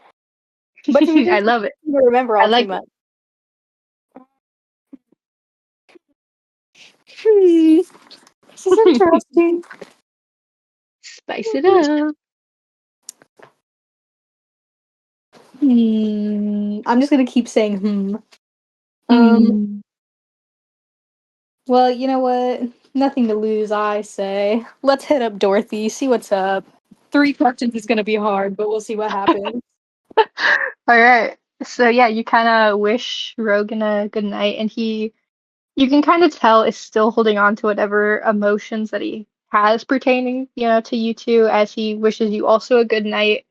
But to be fair, I love it. I don't remember I all too like it. much. Hmm. This is interesting. Spice it up. I'm just gonna keep saying Um. Mm. Well, you know what? Nothing to lose, I say. Let's hit up Dorothy. See what's up. 3 questions is gonna be hard, but we'll see what happens. All right. So yeah, you kind of wish Rogan a good night, and you can kind of tell is still holding on to whatever emotions that he has pertaining, to you two, as he wishes you also a good night.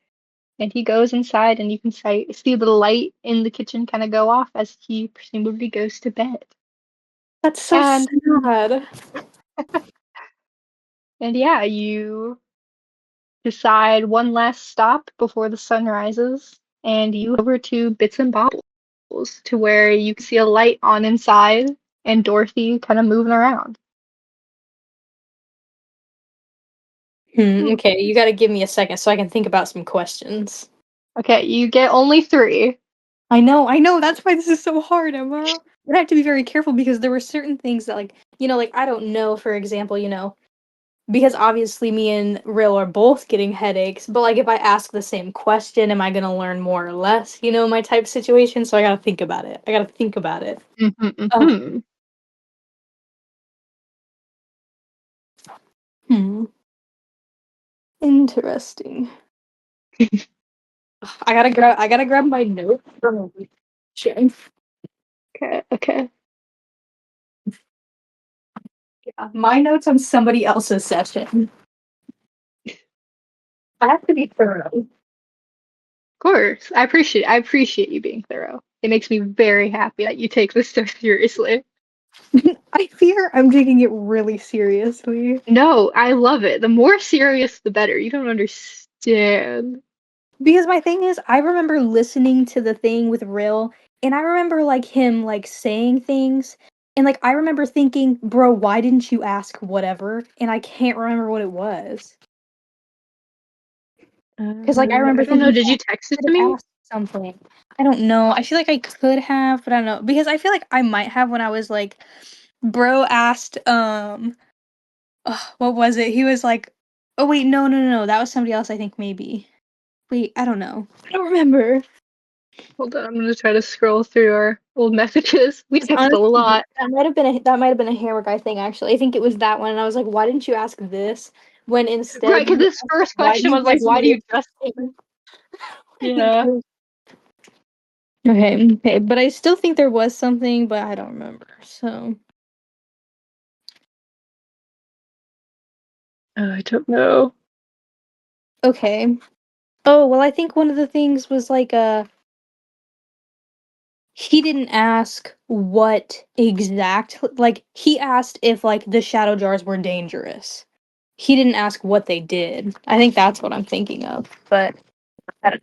And he goes inside, and you can see the light in the kitchen kind of go off as he presumably goes to bed. That's so And sad. and yeah, you decide one last stop before the sun rises, and you over to Bits and Bobbles to where you can see a light on inside and Dorothy kind of moving around. Okay, you gotta give me a second so I can think about some questions. Okay, you get only 3. I know, that's why this is so hard, Emma. I have to be very careful because there were certain things that, like, like, I don't know, for example, because obviously me and Rill are both getting headaches, but, like, if I ask the same question, am I gonna learn more or less, my type situation, so I gotta think about it. I gotta think about it. Ugh. Mm-hmm. Hmm. Interesting. I gotta grab my notes from sharing. Okay, okay. Yeah, my notes on somebody else's session. I have to be thorough. Of course. I appreciate you being thorough. It makes me very happy that you take this so seriously. I fear I'm taking it really seriously. No, I love it. The more serious, the better. You don't understand. Because my thing is, I remember listening to the thing with Rill, and I remember like him like saying things, and like I remember thinking, bro, why didn't you ask whatever? And I can't remember what it was. Because like I I remember don't know. thinking, Did yeah, you I text it should to have me? asked. something. I don't know. I feel like I could have, but I don't know because I feel like I might have when I was like, bro asked, what was it? He was like, oh wait, no, no, no, no, that was somebody else. I think maybe. Wait, I don't know. I don't remember. Hold on, I'm gonna try to scroll through our old messages. We It's texted a honestly lot. that might have been a hammer guy thing actually. I think it was that one, and I was like, why didn't you ask this when Right, instead because you this asked first why do question you was like, guys why do live? you just I think Yeah. okay, okay, but I still think there was something, but I don't remember. So Oh, I don't know. okay. Oh well, I think one of the things was like he didn't ask what exact like he asked if like the shadow jars were dangerous. He didn't ask what they did. I think that's what I'm thinking of. But I don't,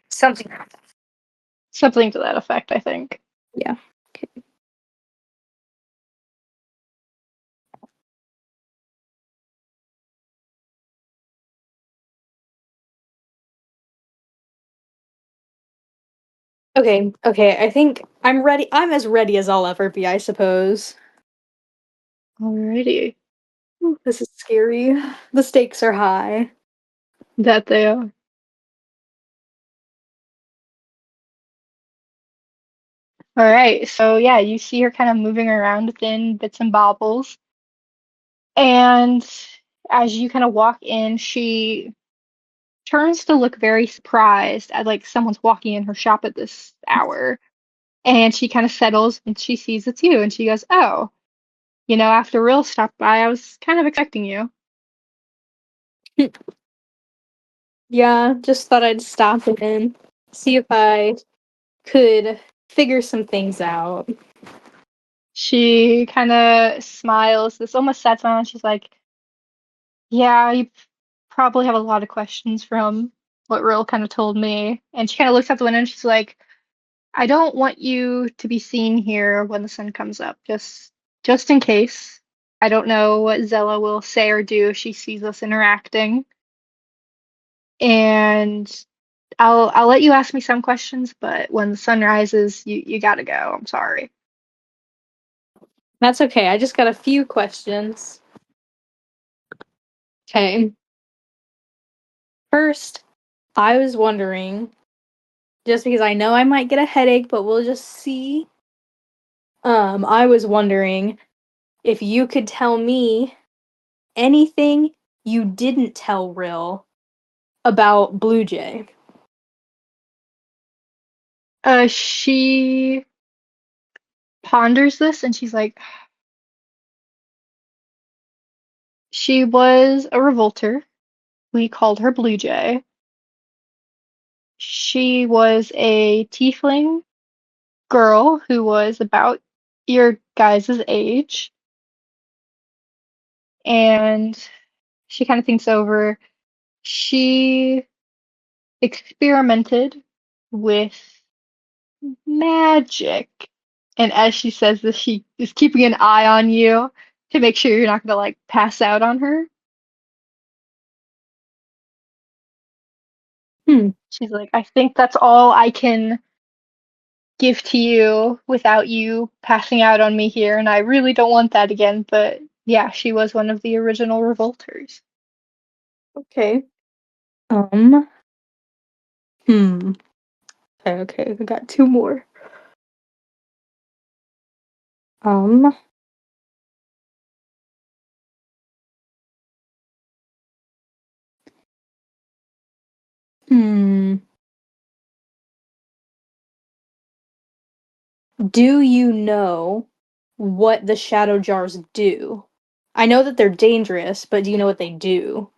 something. Something to that effect, I think. Yeah. Okay. Okay. Okay. I think I'm ready. I'm as ready as I'll ever be, I suppose. Alrighty. Ooh, this is scary. The stakes are high. That they are. All right. So yeah, you see her kind of moving around within bits and bobbles. And as you kind of walk in, she turns to look very surprised at like someone's walking in her shop at this hour. And she kind of settles and she sees it's you and she goes, "Oh, after Real stopped by, I was kind of expecting you." Yeah, just thought I'd stop in, see if I could figure some things out. She kind of smiles, this almost sad smile, and she's like, "Yeah, you probably have a lot of questions from what Real kind of told me." And she kind of looks out the window and she's like, "I don't want you to be seen here when the sun comes up, just in case. I don't know what Zella will say or do if she sees us interacting. And I'll let you ask me some questions, but when the sun rises, you gotta go. I'm sorry." That's okay. I just got a few questions. Okay. First, I was wondering, just because I know I might get a headache, but we'll just see. I was wondering if you could tell me anything you didn't tell Rill about Blue Jay. She ponders this and she's like, "She was a revolter. We called her Blue Jay. She was a tiefling girl who was about your guys' age." And she kind of thinks over. She experimented with magic. And as she says this, she is keeping an eye on you to make sure you're not gonna like pass out on her. Hmm. She's like, "I think that's all I can give to you without you passing out on me here, and I really don't want that again." But yeah, she was one of the original revolters. Okay. Um. Hmm. Okay. Okay. I got two more. Um. Hmm. Do you know what the shadow jars do? I know that they're dangerous, but do you know what they do?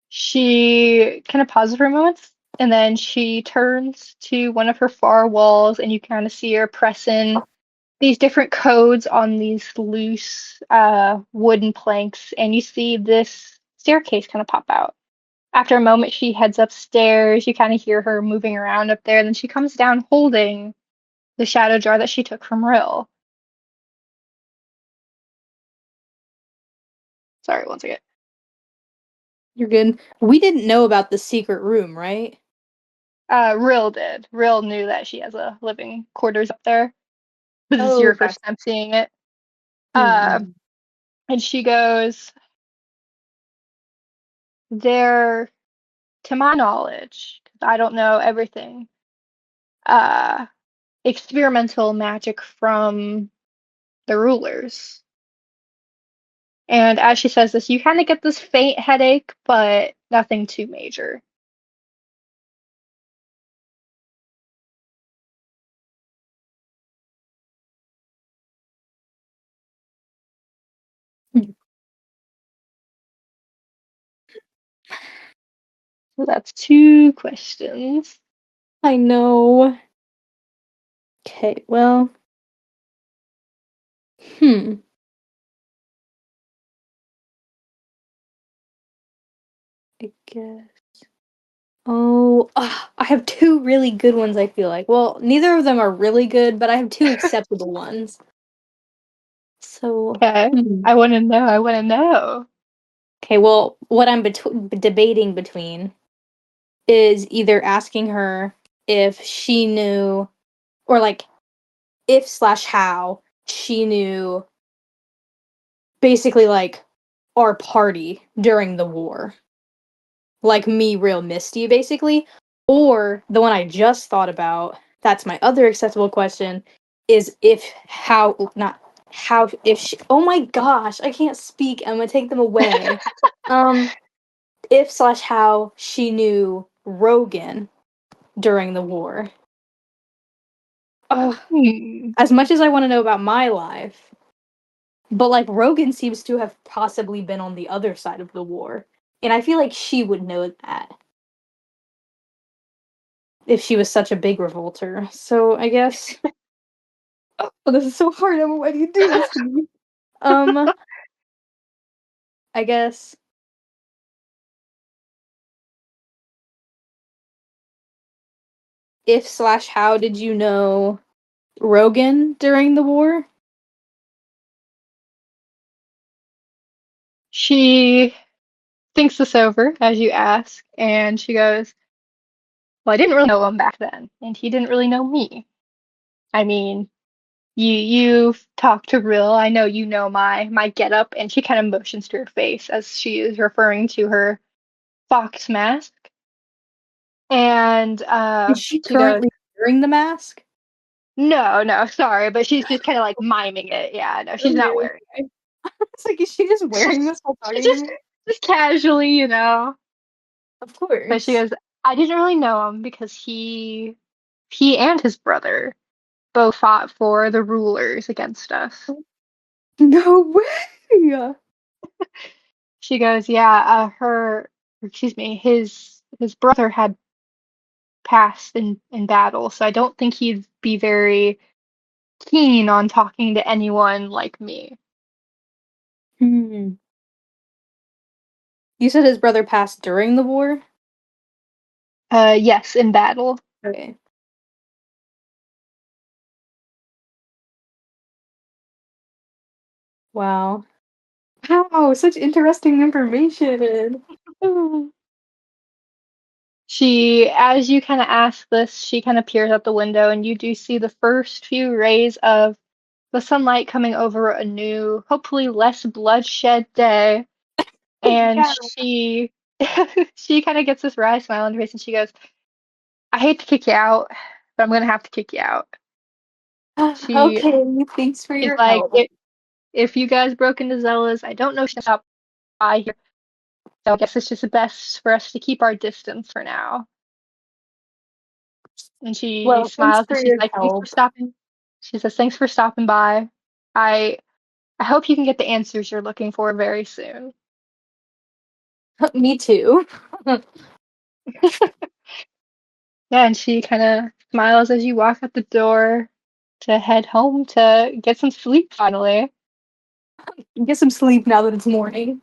She kind of pauses for a moment, and then she turns to one of her far walls, and you kind of see her pressing these different codes on these loose wooden planks, and you see this staircase kind of pop out. After a moment, she heads upstairs. You kind of hear her moving around up there, and then she comes down holding the shadow jar that she took from Rill. Sorry, one second. You're good. We didn't know about the secret room, right? Rill did. Rill knew that she has a living quarters up there. This is Oh, your gotcha. first time seeing it. Uh, Mm-mm. and she goes, there, to my knowledge, 'cause I don't know everything, uh, experimental magic from the rulers. And as she says this, you kind of get this faint headache, but nothing too major. So that's two questions. I know. Okay, well, hmm. I guess. Oh, I have two really good ones, I feel like. Well, neither of them are really good, but I have two acceptable ones. So, Okay. hmm. I want to know. I want to know. Okay, well, what I'm debating between is either asking her if she knew, or like if slash how she knew basically like our party during the war. Like me, real Misty, basically. Or the one I just thought about, that's my other acceptable question, is if how, not how, if she, oh my gosh, I can't speak. I'm gonna take them away. Um, if slash how she knew Rogan during the war. Ugh, Hmm. as much as I want to know about my life, but like Rogan seems to have possibly been on the other side of the war. And I feel like she would know that if she was such a big revolter. So I guess oh, this is so hard. Emma, why do you do this to me? Um, I guess if slash how did you know Rogan during the war? She thinks this over as you ask, and she goes, well, I didn't really know him back then, and he didn't really know me. I mean, you've talked to Rill. I know you know my getup, and she kind of motions to her face as she is referring to her fox mask. And Is she she goes, currently wearing the mask? no, no, sorry, but she's just kind of like miming it. Yeah, no, she's not Okay, wearing okay. It's like, is she just it. wearing this while She talking to just me? just casually, you know. Of But she course. goes, I didn't really know him because he and his brother both fought for the rulers against us. No way. She goes, yeah, excuse me, his brother had passed in battle, so I don't think he'd be very keen on talking to anyone like me. Hmm. You said his brother passed during the war? Yes, in battle. Okay. Wow. Wow, such interesting information. She, as you kind of ask this, she kind of peers out the window, and you do see the first few rays of the sunlight coming over a new, hopefully less bloodshed day. And Yeah. she, she kind of gets this wry smile on her face, and she goes, "I hate to kick you out, but I'm gonna have to kick you out." She, Okay, thanks for she's your like, help. if you guys broke into Zella's, I don't know if she'll stop by here, so I guess it's just best for us to keep our distance for now. And she Well, thanks smiles and for she's your like, "Thanks for help. stopping." She says, "Thanks for stopping by. I I hope you can get the answers you're looking for very soon." Me too. Yeah, and she kind of smiles as you walk out the door to head home to get some sleep finally. Get some sleep now that it's morning.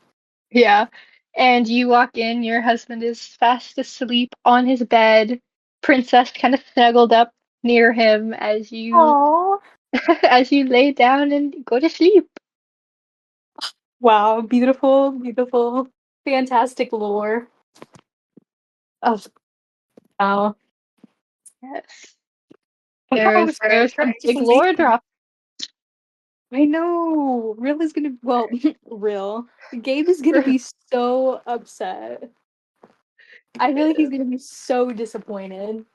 Yeah. And you walk in, your husband is fast asleep on his bed, Princess kind of snuggled up near him as you Oh. as you lay down and go to sleep. Wow, beautiful, beautiful, fantastic lore. Oh, wow. Yes. I thought I was very There's some big lore drop. I know. Real is gonna real. Gabe is gonna be so upset. I feel like he's gonna be so disappointed.